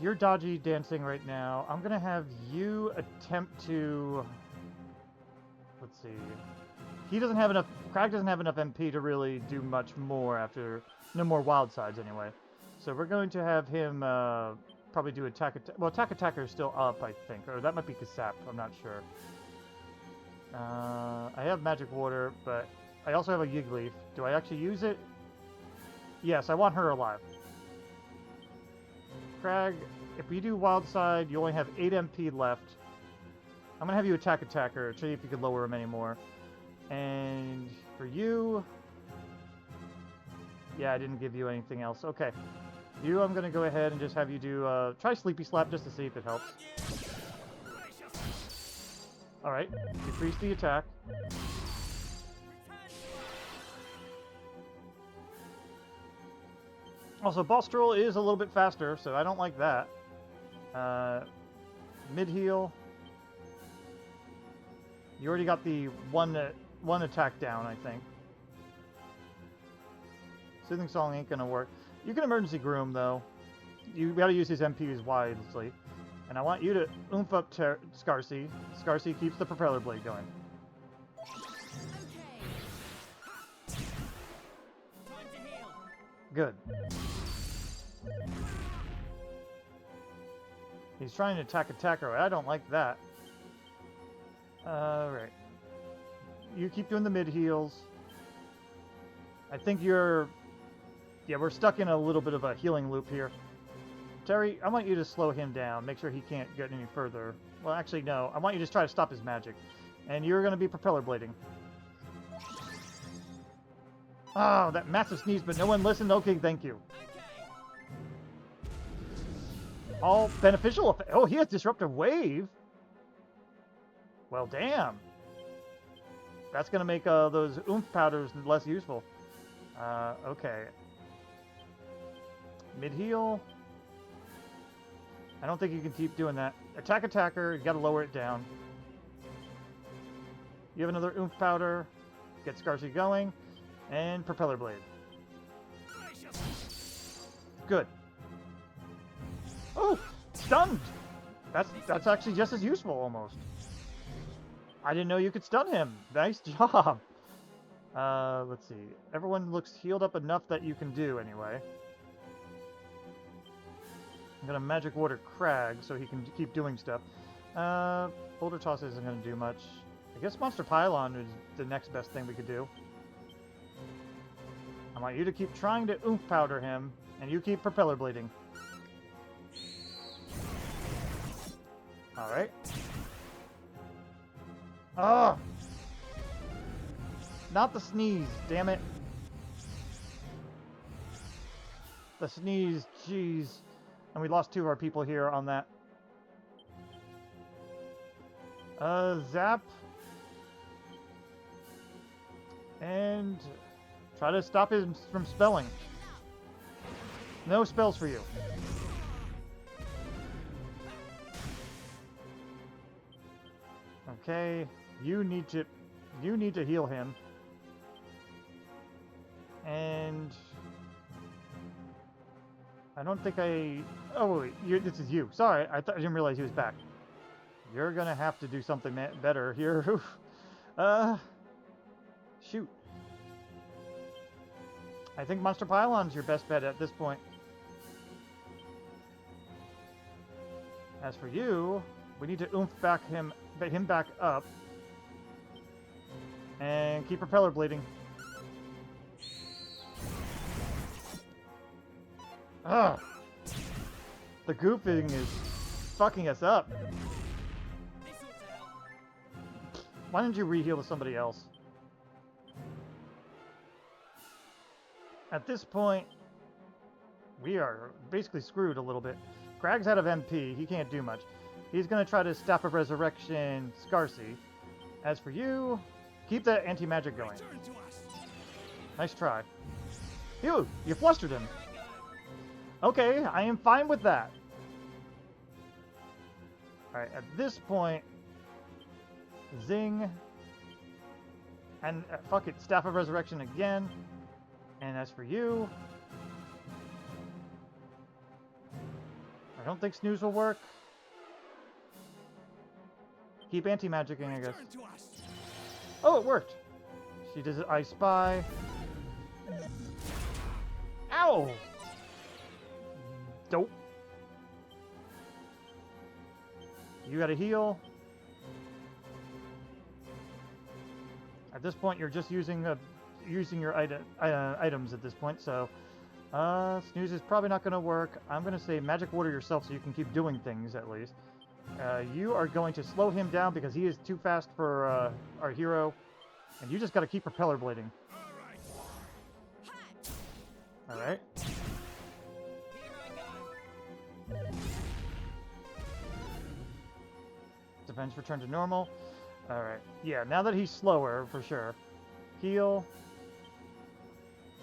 You're dodgy dancing right now. I'm gonna have you attempt to... Let's see. He doesn't have enough... Crag doesn't have enough MP to really do much more after... No more wild sides anyway. So we're going to have him probably do attack... Well, attack attacker is still up, I think. Or that might be Kasap. I'm not sure. I have Magic Water, but I also have a Yiggleaf. Do I actually use it? Yes, I want her alive. Crag, if we do wild side, you only have 8 MP left. I'm gonna have you attack attacker, see if you can lower him anymore. And for you... Yeah, I didn't give you anything else. Okay. You, I'm gonna go ahead and just have you do, try Sleepy Slap just to see if it helps. Alright, decrease the attack. Also, Boss Troll is a little bit faster, so I don't like that. Mid-heal. You already got the one attack down, I think. Soothing Song ain't gonna work. You can Emergency Groom, though. You gotta use his MPs wisely. And I want you to oomph up Scarsy. Scarsy keeps the propeller blade going. Good. He's trying to attack attacker. I don't like that. Alright. You keep doing the mid-heals. I think you're... Yeah, we're stuck in a little bit of a healing loop here. Terry, I want you to slow him down. Make sure he can't get any further. Well, actually, no. I want you to try to stop his magic. And you're going to be propeller blading. Oh, that massive sneeze, but no one listened? Okay, thank you. All beneficial effect. Oh, he has Disruptive Wave. Well, damn. That's going to make those oomph powders less useful. Okay. Mid-heal. I don't think you can keep doing that. Attack attacker, you got to lower it down. You have another oomph powder. Get Scarsy going. And propeller blade. Good. Oh, stunned. That's actually just as useful almost. I didn't know you could stun him. Nice job. Let's see. Everyone looks healed up enough that you can do anyway. I'm gonna Magic Water Crag so he can keep doing stuff. Boulder Toss isn't gonna do much. I guess Monster Pylon is the next best thing we could do. I want you to keep trying to oomph powder him, and you keep propeller bleeding. Alright. Oh! Not the sneeze, damn it. The sneeze, jeez. And we lost 2 of our people here on that. Zap. And try to stop him from spelling. No spells for you. Okay, you need to heal him. And I don't think oh, wait, this is you. Sorry, I didn't realize he was back. You're gonna have to do something better here. Shoot. I think Monster Pylon's your best bet at this point. As for you, we need to oomph him back up. And keep propeller bleeding. Ugh. The goofing is fucking us up. Why don't you re-heal to somebody else? At this point, we are basically screwed a little bit. Crag's out of MP. He can't do much. He's going to try to Staff of Resurrection Scarsy. As for you, keep that anti-magic going. Nice try. You flustered him. Okay, I am fine with that. Alright, at this point, Zing. And fuck it, Staff of Resurrection again. And as for you, I don't think Snooze will work. Keep anti-magicking, I guess. Oh, it worked. She does I Spy. Ow! Dope. You gotta heal. At this point, you're just using your items at this point, so Snooze is probably not going to work. I'm going to say magic water yourself so you can keep doing things at least. You are going to slow him down because he is too fast for our hero. And you just got to keep propeller blading. Alright. Defense return to normal. Alright. Yeah, now that he's slower, for sure. Heal.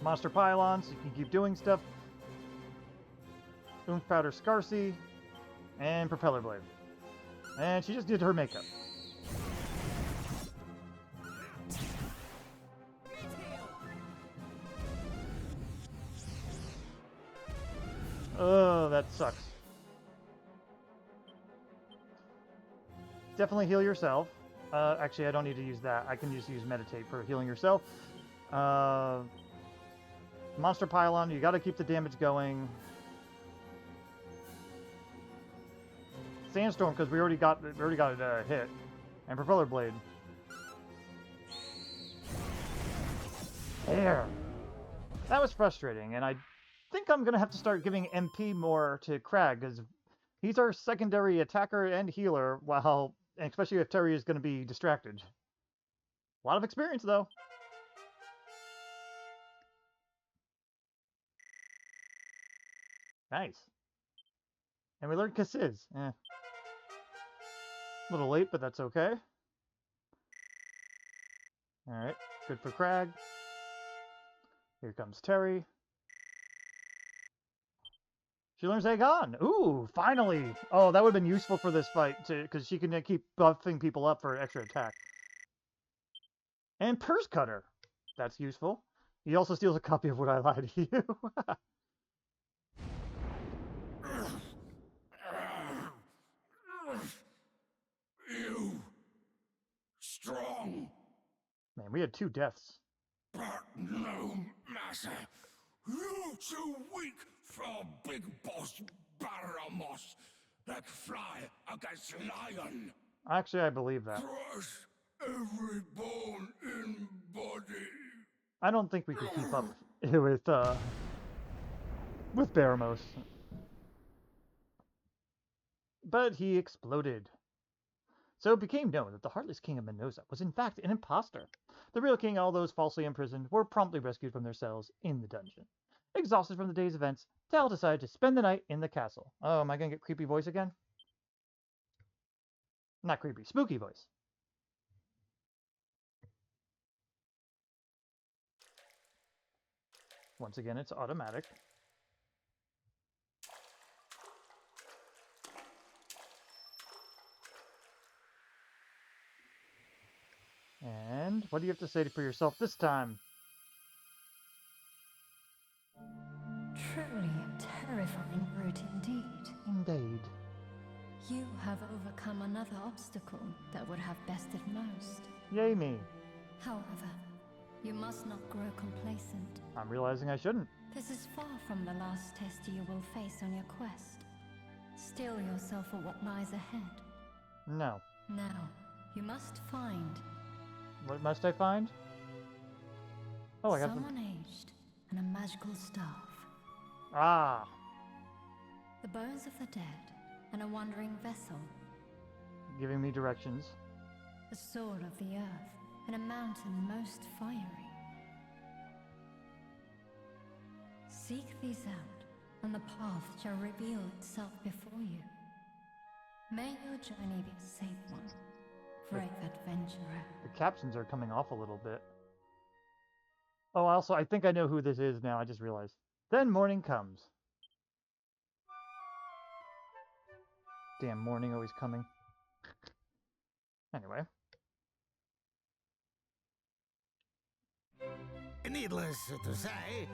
Monster Pylon, so you can keep doing stuff. Oomph Powder Scarcy. And Propeller Blade. And she just did her makeup. Oh, that sucks. Definitely heal yourself. Actually, I don't need to use that. I can just use Meditate for healing yourself. Monster Pylon, you got to keep the damage going. Sandstorm, because we already got it hit, and Propeller Blade. There. That was frustrating, and I think I'm gonna have to start giving MP more to Crag because he's our secondary attacker and healer. While, and especially if Terry is going to be distracted. A lot of experience, though. Nice. And we learned Cassiz. A little late, but that's okay. Alright, good for Crag. Here comes Terry. She learns Aegon. Ooh, finally! Oh, that would have been useful for this fight, because she can keep buffing people up for extra attack. And Purse Cutter. That's useful. He also steals a copy of What I Lied to You. You strong, Man, we had 2 deaths. but no matter. You too weak for big boss Baramos, like fly against lion. Actually, I believe that. Crush every bone in body. I don't think we could keep up with Baramos. But he exploded. So it became known that the Heartless King of Manoza was in fact an imposter. The real king and all those falsely imprisoned were promptly rescued from their cells in the dungeon. Exhausted from the day's events, Tal decided to spend the night in the castle. Oh, am I going to get creepy voice again? Not creepy, spooky voice. Once again, it's automatic. And what do you have to say for yourself this time? Truly a terrifying brute indeed. Indeed. You have overcome another obstacle that would have bested most. Yay me. However, you must not grow complacent. I'm realizing I shouldn't. This is far from the last test you will face on your quest. Steel yourself for what lies ahead. No. Now, you must find What must I find? Oh, I got someone aged and a magical staff. Ah. The bones of the dead and a wandering vessel. Giving me directions. A sword of the earth and a mountain most fiery. Seek these out, and the path shall reveal itself before you. May your journey be a safe one, brave adventurer. The captions are coming off a little bit. Oh, also, I think I know who this is now. I just realized. Then morning comes. Damn, morning always coming. Anyway. Needless to say,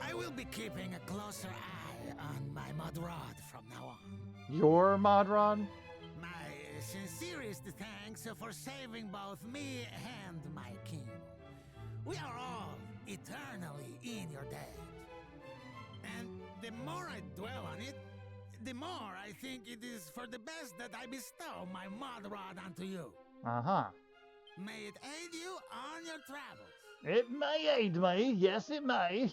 I will be keeping a closer eye on my mud rod from now on. Your mod rod? My sincerest thanks for saving both me and my king. We are all eternally in your debt. And the more I dwell on it, the more I think it is for the best that I bestow my mud rod onto you. Uh-huh. May it aid you on your travels. It may aid me. Yes, it may.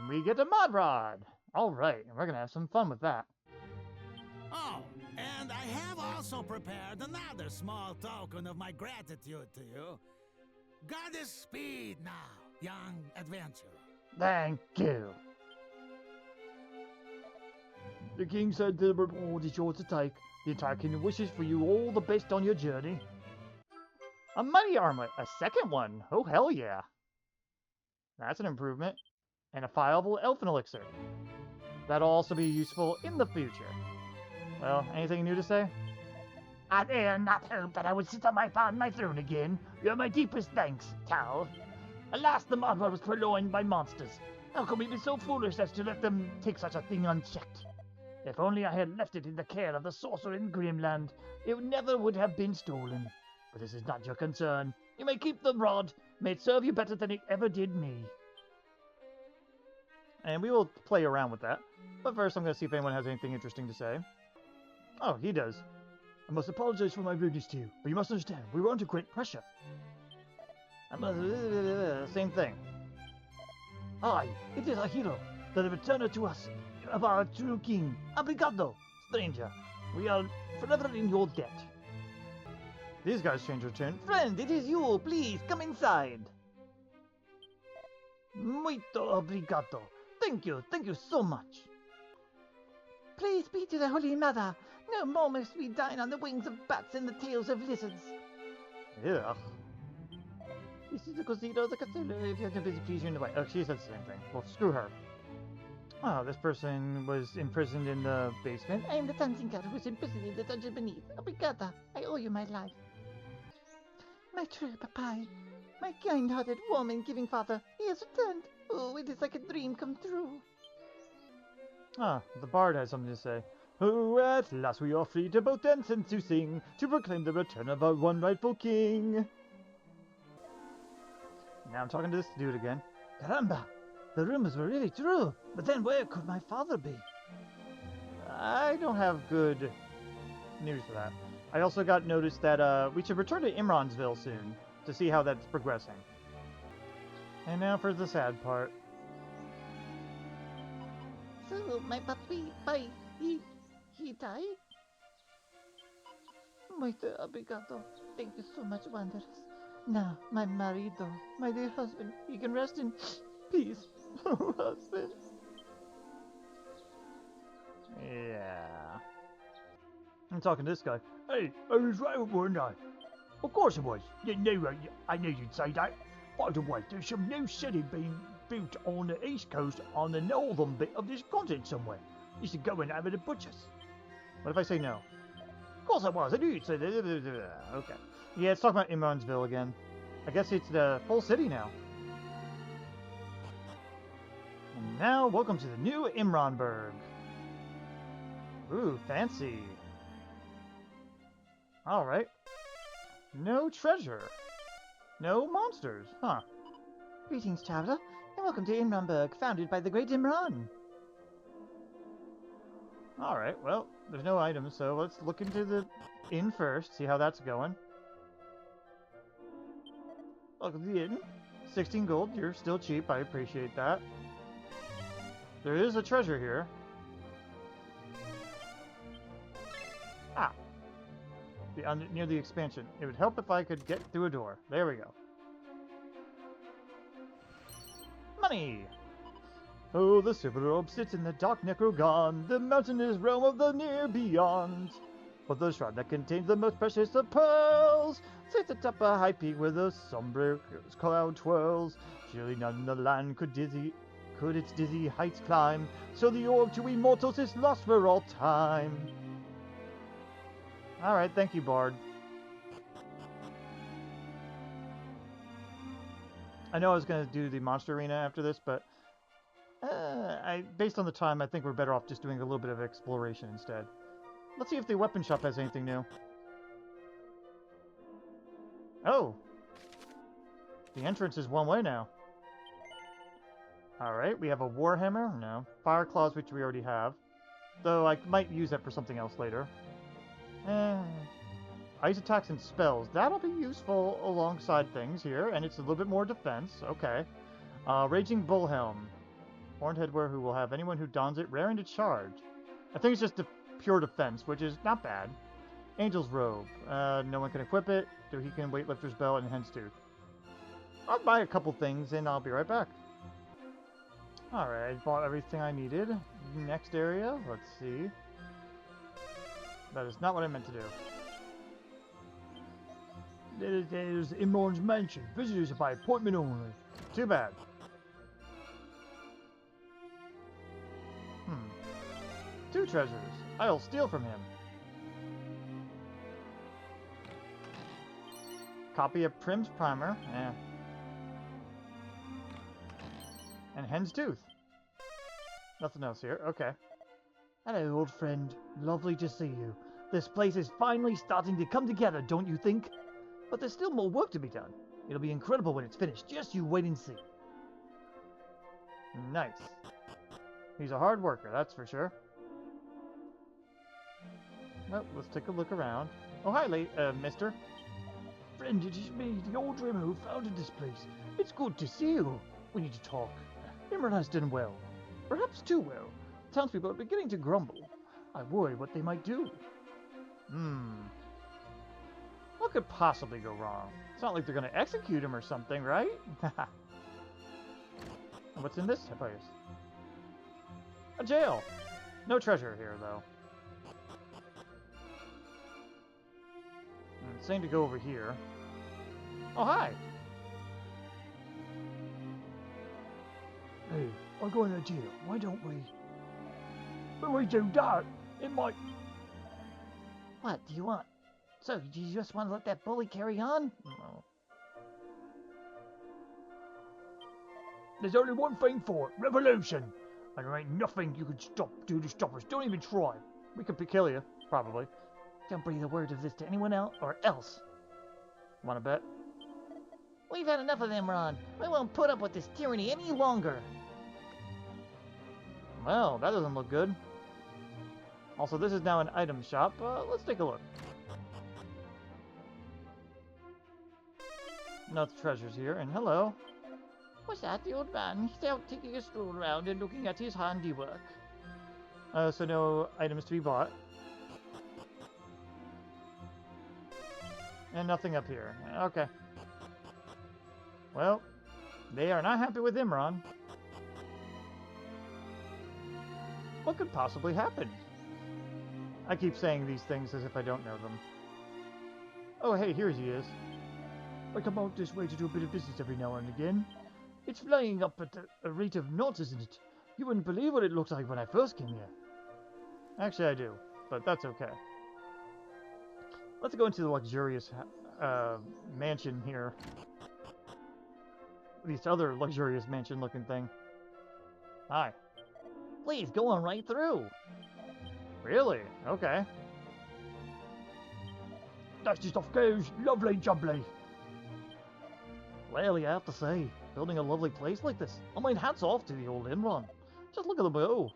we get a mod rod. All right, we're gonna have some fun with that. Oh, and I have also prepared another small token of my gratitude to you. Goddess speed now, young adventurer. Thank you. The king said the reward is yours to take. The entire kingdom wishes for you all the best on your journey. A mighty armlet, a second one. Oh, hell yeah. That's an improvement. And a fileable elfin elixir. That'll also be useful in the future. Well, anything new to say? I dare not hope that I would sit upon my throne again. You have my deepest thanks, Tal. Alas, the Modrod was purloined by monsters. How could we be so foolish as to let them take such a thing unchecked? If only I had left it in the care of the sorcerer in Grimland, it never would have been stolen. But this is not your concern. You may keep the rod. May it serve you better than it ever did me. And we will play around with that. But first, I'm going to see if anyone has anything interesting to say. Oh, he does. I must apologize for my rudeness to you, but you must understand, we were under great pressure. Same thing. Aye, it is a hero, the returner to us of our true king. Obrigado, stranger. We are forever in your debt. These guys change their tune. Friend, it is you. Please, come inside. Muito obrigado. Thank you so much. Please be to the Holy Mother. No more must we dine on the wings of bats and the tails of lizards. Yeah. This is the Cosito, the Castillo. If you have to visit, please, you're in the way. Oh, she said the same thing. Well, screw her. Oh, this person was imprisoned in the basement. I am the dancing cat who was imprisoned in the dungeon beneath. Obrigada. I owe you my life. My true papai. My kind-hearted, warm and giving father. He has returned. Oh, it is like a dream come true. Ah, the bard has something to say. Oh, at last we are free to both dance and to sing, to proclaim the return of our one rightful king. Now I'm talking to this dude again. Caramba! The rumors were really true. But then where could my father be? I don't have good news for that. I also got notice that we should return to Imransville soon to see how that's progressing. And now for the sad part. So, my papi, he died? Muito obrigado. Thank you so much, Wanderers. Now, my marido, my dear husband, he can rest in peace. Oh, husband. Yeah. I'm talking to this guy. Hey, I was right, weren't I? Of course I was. I knew you'd say that. By the way, there's some new city being built on the east coast on the northern bit of this continent somewhere. You should go and have it at Butcher's. What if I say no? Of course I was. I knew you'd say that. Okay. Yeah, it's talking about Imransville again. I guess it's the full city now. And now, welcome to the new Imranburg. Ooh, fancy. Alright. No treasure. No monsters, huh? Greetings, traveler, and welcome to Imranburg, founded by the great Imran. Alright, well, there's no items, so let's look into the inn first, see how that's going. Welcome to the inn. 16 gold, you're still cheap, I appreciate that. There is a treasure here. Ah! Near the expansion. It would help if I could get through a door. There we go. Money! Oh, the silver orb sits in the dark Necrogon. The mountainous realm of the near beyond. But the shrine that contains the most precious of pearls sits atop a high peak where the sombre cloud twirls. Surely none in the land could its dizzy heights climb. So the orb to immortals is lost for all time. Alright, thank you, Bard. I know I was going to do the monster arena after this, but based on the time, I think we're better off just doing a little bit of exploration instead. Let's see if the weapon shop has anything new. Oh! The entrance is one way now. Alright, we have a Warhammer. No. Fire Claws, which we already have. Though I might use that for something else later. Ice attacks and spells. That'll be useful alongside things here, and it's a little bit more defense. Okay. Raging Bullhelm. Horned headwear who will have anyone who dons it raring to charge. I think it's just a pure defense, which is not bad. Angel's robe. No one can equip it, though he can weightlifter's belt and hen's tooth. I'll buy a couple things and I'll be right back. Alright, I bought everything I needed. Next area, let's see. That is not what I meant to do. There's Imran's mansion. Visitors are by appointment only. Too bad. Two treasures. I'll steal from him. Copy of Prim's primer. And hen's tooth. Nothing else here. Okay. Hello, old friend. Lovely to see you. This place is finally starting to come together, don't you think? But there's still more work to be done. It'll be incredible when it's finished. Just you wait and see. Nice. He's a hard worker, that's for sure. Well, let's take a look around. Oh, hi, mister. Friend, it is me, the old dreamer who founded this place. It's good to see you. We need to talk. Imran has done well. Perhaps too well. Townspeople are beginning to grumble. I worry what they might do. What could possibly go wrong? It's not like they're going to execute him or something, right? And what's in this place? A jail. No treasure here, though. It's saying to go over here. Oh, hi! Hey, I'm going to jail. Why don't we? When we do that, it might... What do you want? So, do you just want to let that bully carry on? No. There's only one thing for it. Revolution! And there ain't nothing you can do to stop us. Don't even try. We could kill you, probably. Don't breathe a word of this to anyone else, or else. Want to bet? We've had enough of them, Ron. We won't put up with this tyranny any longer. Well, that doesn't look good. Also, this is now an item shop. Let's take a look. No treasures here, and hello. What's that, the old man? He's out taking a stroll around and looking at his handiwork. So no items to be bought. And nothing up here. Okay. Well, they are not happy with Imran. What could possibly happen? I keep saying these things as if I don't know them. Oh, hey, here he is. I come out this way to do a bit of business every now and again. It's flying up at a rate of knots, isn't it? You wouldn't believe what it looked like when I first came here. Actually, I do, but that's okay. Let's go into the luxurious mansion here. This other luxurious mansion-looking thing. Hi. Please, go on right through. Really? Okay. That's just off goes. Lovely jubbly. Well, you have to say, building a lovely place like this. I mean, hats off to the old Imran. Just look at the bow.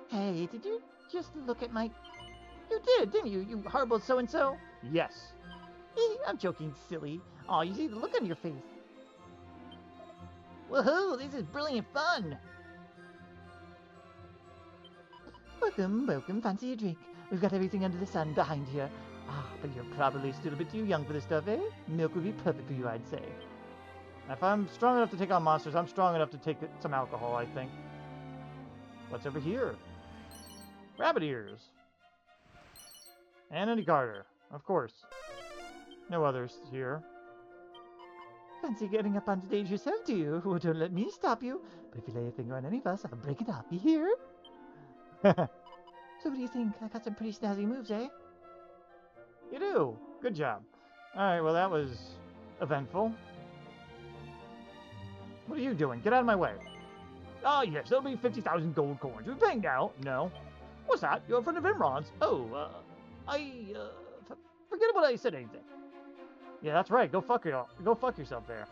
Hey, did you just look at my... You did, didn't you? You horrible so-and-so? Yes. I'm joking, silly. Aw, you see the look on your face. Woohoo, this is brilliant fun. Welcome, welcome. Fancy a drink? We've got everything under the sun behind here. Ah, but you're probably still a bit too young for this stuff, eh? Milk would be perfect for you, I'd say. If I'm strong enough to take on monsters, I'm strong enough to take some alcohol, I think. What's over here? Rabbit ears. And a garter, of course. No others here. Fancy getting up on stage yourself, do you? Well, don't let me stop you. But if you lay a finger on any of us, I'll break it off. You hear? So what do you think? I got some pretty snazzy moves, eh? You do. Good job. Alright, well that was eventful. What are you doing? Get out of my way. Ah, yes, there'll be 50,000 gold coins. We're paying now. No. What's that? You're in front of Imran's? Oh, forget what I said anything. Yeah, that's right. Go fuck yourself there.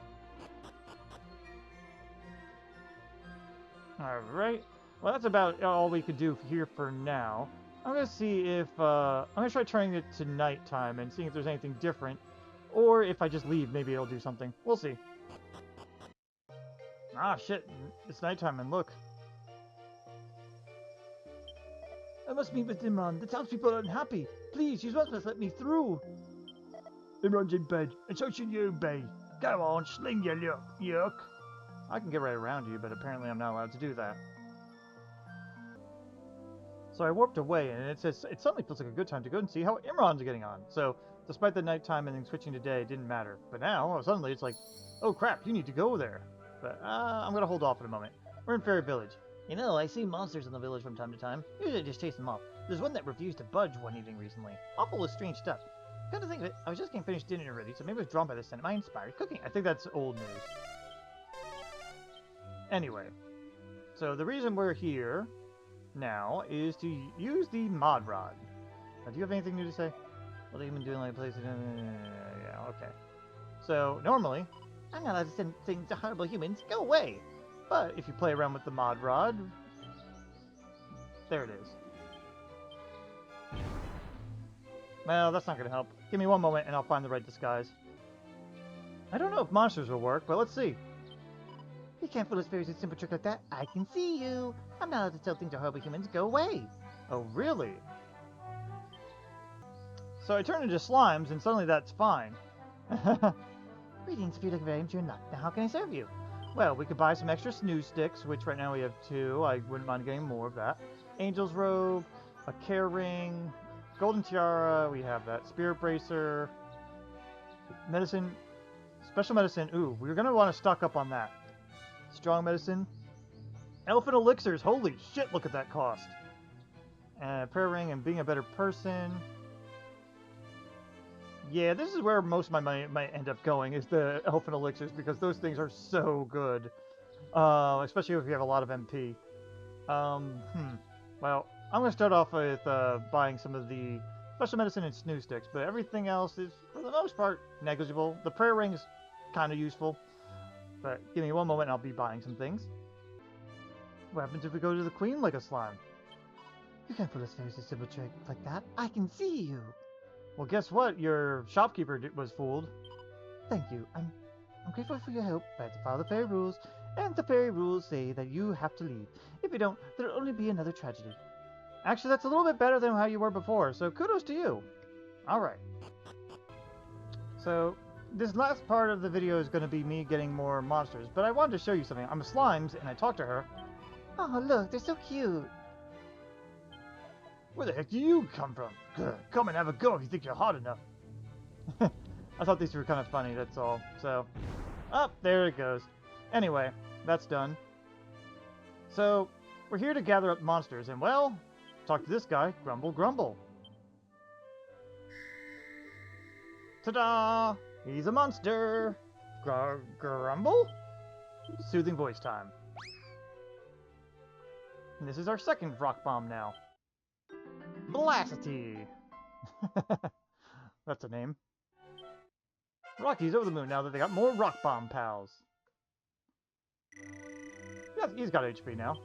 Alright. Well, that's about all we could do here for now. I'm going to see if... I'm going to try turning it to nighttime and seeing if there's anything different. Or if I just leave, maybe it'll do something. We'll see. Ah, shit. It's nighttime, and look. I must meet with Imran. The townspeople are unhappy. Please, you must let me through. Imran's in bed, and so should you be. Go on, sling your yuck. I can get right around you, but apparently I'm not allowed to do that. So I warped away, and it suddenly feels like a good time to go and see how Imran's getting on. So, despite the nighttime and then switching to day, it didn't matter. But now, suddenly, it's like, oh crap, you need to go there. But I'm gonna hold off in a moment. We're in Fairy Village. You know, I see monsters in the village from time to time. Usually I just chase them off. There's one that refused to budge one evening recently. Awful with strange stuff. Come to think of it, I was just getting finished dinner already, so maybe I was drawn by the scent of my inspired cooking. I think that's old news. Anyway, so the reason we're here now is to use the mod rod. Now, do you have anything new to say? What have you been doing like places? Yeah, okay. So, normally, I'm not allowed to send things to horrible humans. Go away! but if you play around with the mod rod, there it is. Well, that's not going to help. Give me one moment and I'll find the right disguise. I don't know if monsters will work, but let's see. You can't fool us fairies with a simple trick like that. I can see you. I'm not allowed to tell things to horrible humans. Go away. Oh, really? So I turn into slimes and suddenly that's fine. Greetings, feel like very much your luck. Now how can I serve you? Well, we could buy some extra snooze sticks, which right now we have 2. I wouldn't mind getting more of that. Angel's robe, a care ring, golden tiara, we have that. Spirit bracer, medicine, special medicine. Ooh, we're going to want to stock up on that. Strong medicine. Elephant elixirs. Holy shit, look at that cost. Prayer ring and being a better person. Yeah, this is where most of my money might end up going, is the elephant elixirs, because those things are so good. Especially if you have a lot of MP. Well, I'm going to start off with buying some of the special medicine and snooze sticks, but everything else is, for the most part, negligible. The prayer ring is kind of useful, but give me one moment and I'll be buying some things. What happens if we go to the queen like a slime? You can't fool us fairies with a simple trick like that. I can see you. Well, guess what? Your shopkeeper was fooled. Thank you. I'm grateful for your help, but I have to follow the fairy rules, and the fairy rules say that you have to leave. If you don't, there'll only be another tragedy. Actually, that's a little bit better than how you were before, so kudos to you. Alright. So, this last part of the video is going to be me getting more monsters, but I wanted to show you something. I'm a slimes, and I talked to her. Oh, look, they're so cute. Where the heck do you come from? Come and have a go if you think you're hot enough. I thought these were kind of funny, that's all. So, there it goes. Anyway, that's done. So, we're here to gather up monsters, and well, talk to this guy, Grumble Grumble. Ta-da! He's a monster! Grumble? Soothing voice time. And this is our second rock bomb now. Blasty! That's a name. Rocky's over the moon now that they got more rock bomb pals. Yeah, he's got HP now.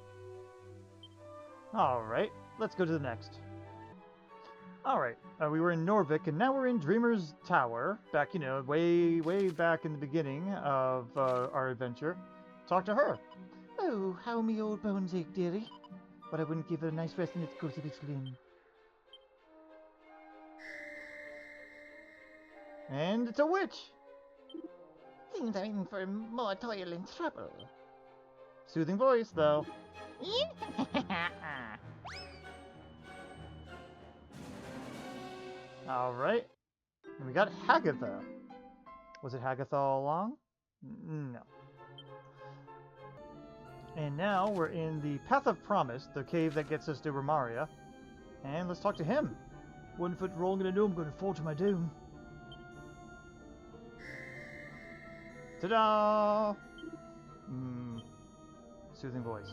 Alright, let's go to the next. Alright, we were in Norvik and now we're in Dreamer's Tower. Back, you know, way back in the beginning of our adventure. Talk to her. Oh, how me old bones ache, dearie. But I wouldn't give it a nice rest in its cozy big skin. And it's a witch! Seems I'm in for more toil and trouble. Soothing voice, though. Alright. And we got Hagatha. Was it Hagatha all along? No. And now we're in the Path of Promise, the cave that gets us to Romaria. And let's talk to him. 1 foot wrong and I know I'm going to fall to my doom. Ta-da! Soothing voice.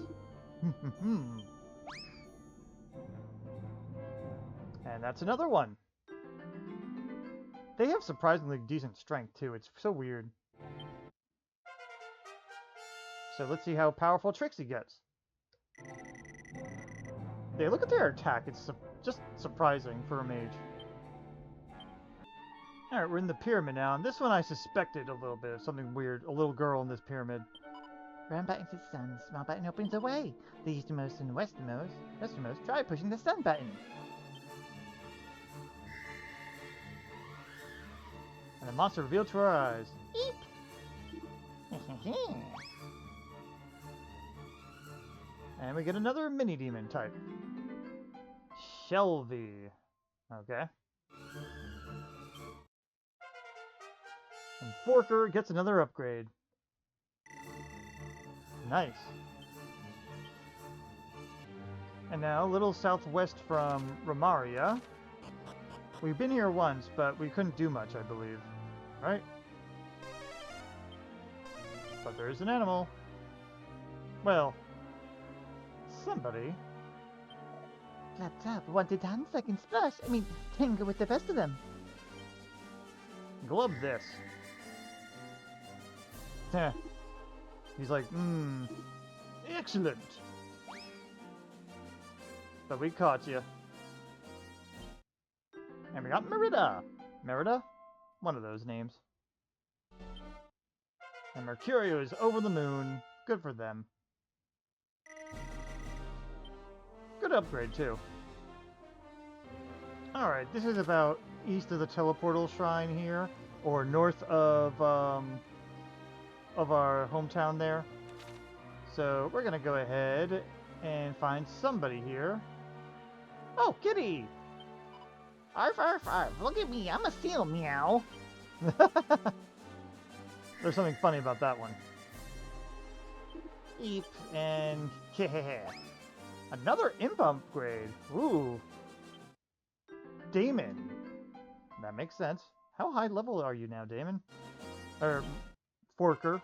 And that's another one. They have surprisingly decent strength, too. It's so weird. So let's see how powerful Trixie gets. Yeah, look at their attack. It's just surprising for a mage. Alright, we're in the pyramid now, and this one I suspected a little bit of something weird. A little girl in this pyramid. Round button to sun. Small button opens the way. The easternmost and westernmost. Try pushing the sun button. And the monster revealed to our eyes. Eep! And we get another mini-demon type. Shelby. Okay. And Forker gets another upgrade. Nice. And now, a little southwest from Romaria. We've been here once, but we couldn't do much, I believe. Right? But there is an animal. Well, somebody. Clap tap. Wanted hand second splash. Tango with the best of them. Glub this. Heh. He's like, excellent. But we caught you. And we got Merida. Merida? One of those names. And Mercurio is over the moon. Good for them. Good upgrade, too. Alright, this is about east of the teleportal shrine here. Or north of our hometown there. So we're gonna go ahead and find somebody here. Oh, kitty! Arf, arf, arf. Look at me. I'm a seal, meow. There's something funny about that one. Eep. And another imp upgrade. Ooh. Damon. That makes sense. How high level are you now, Damon? Or Forker.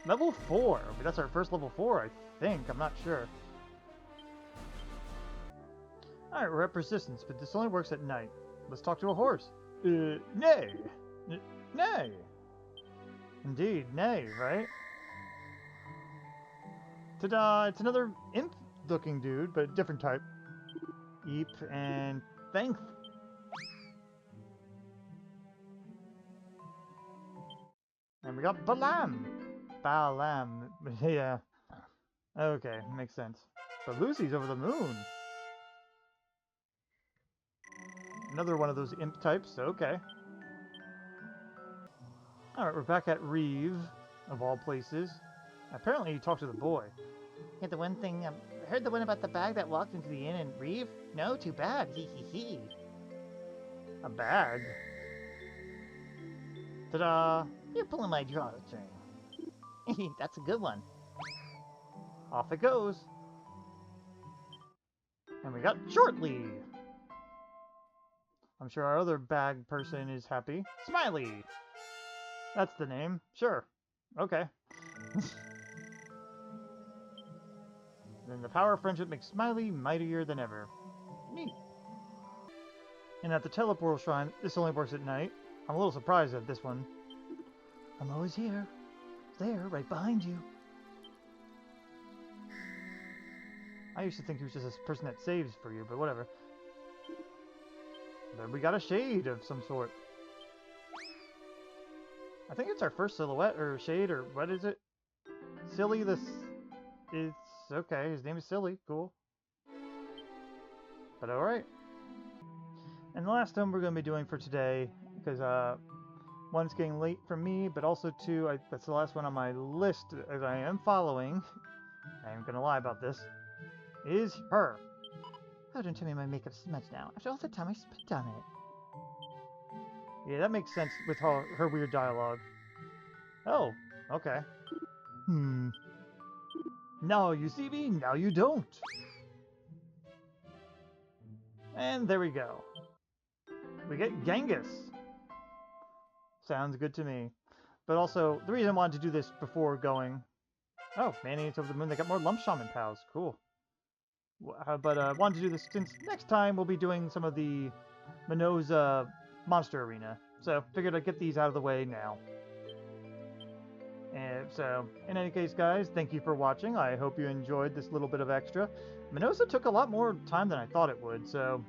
Level 4. That's our first level 4, I think. I'm not sure. Alright, we're at Persistence, but this only works at night. Let's talk to a horse. Nay. Nay. Indeed, nay, right? Ta-da! It's another imp-looking dude, but a different type. Eep and thank. And we got Balam. Balam. Yeah. Okay, makes sense. But Lucy's over the moon. Another one of those imp types, okay. Alright, we're back at Reeve, of all places. Apparently you talked to the boy. Yeah, the one thing, heard the one about the bag that walked into the inn in Reeve? No, too bad. Hee hee hee. A bag? Ta-da! You're pulling my drawstring. That's a good one. Off it goes. And we got Shortly. I'm sure our other bag person is happy. Smiley! That's the name. Sure. Okay. Then the power of friendship makes Smiley mightier than ever. Neat. And at the teleportal shrine, this only works at night. I'm a little surprised at this one. I'm always here. There, right behind you. I used to think he was just a person that saves for you, but whatever. Then we got a shade of some sort. I think it's our first silhouette, or shade, or what is it? Silly this... It's okay, his name is Silly, cool. But alright. And the last one we're going to be doing for today, because one, it's getting late for me, but also two, that's the last one on my list as I am following. I am going to lie about this. Is her. Oh, don't tell me my makeup's smudged now, after all the time I spent on it. Yeah, that makes sense with her weird dialogue. Oh, okay. Now you see me, now you don't. And there we go. We get Genghis. Sounds good to me. But also, the reason I wanted to do this before going... Oh, Mayonnaise over the moon, they got more Lump Shaman pals. Cool. But wanted to do this since next time we'll be doing some of the Manoza Monster Arena. So, figured I'd get these out of the way now. And so, in any case, guys, thank you for watching. I hope you enjoyed this little bit of extra. Manoza took a lot more time than I thought it would, so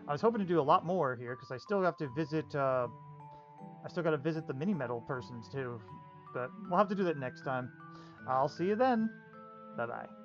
I was hoping to do a lot more here, because I still have to visit, I still gotta visit the mini-metal persons too, but we'll have to do that next time. I'll see you then. Bye-bye.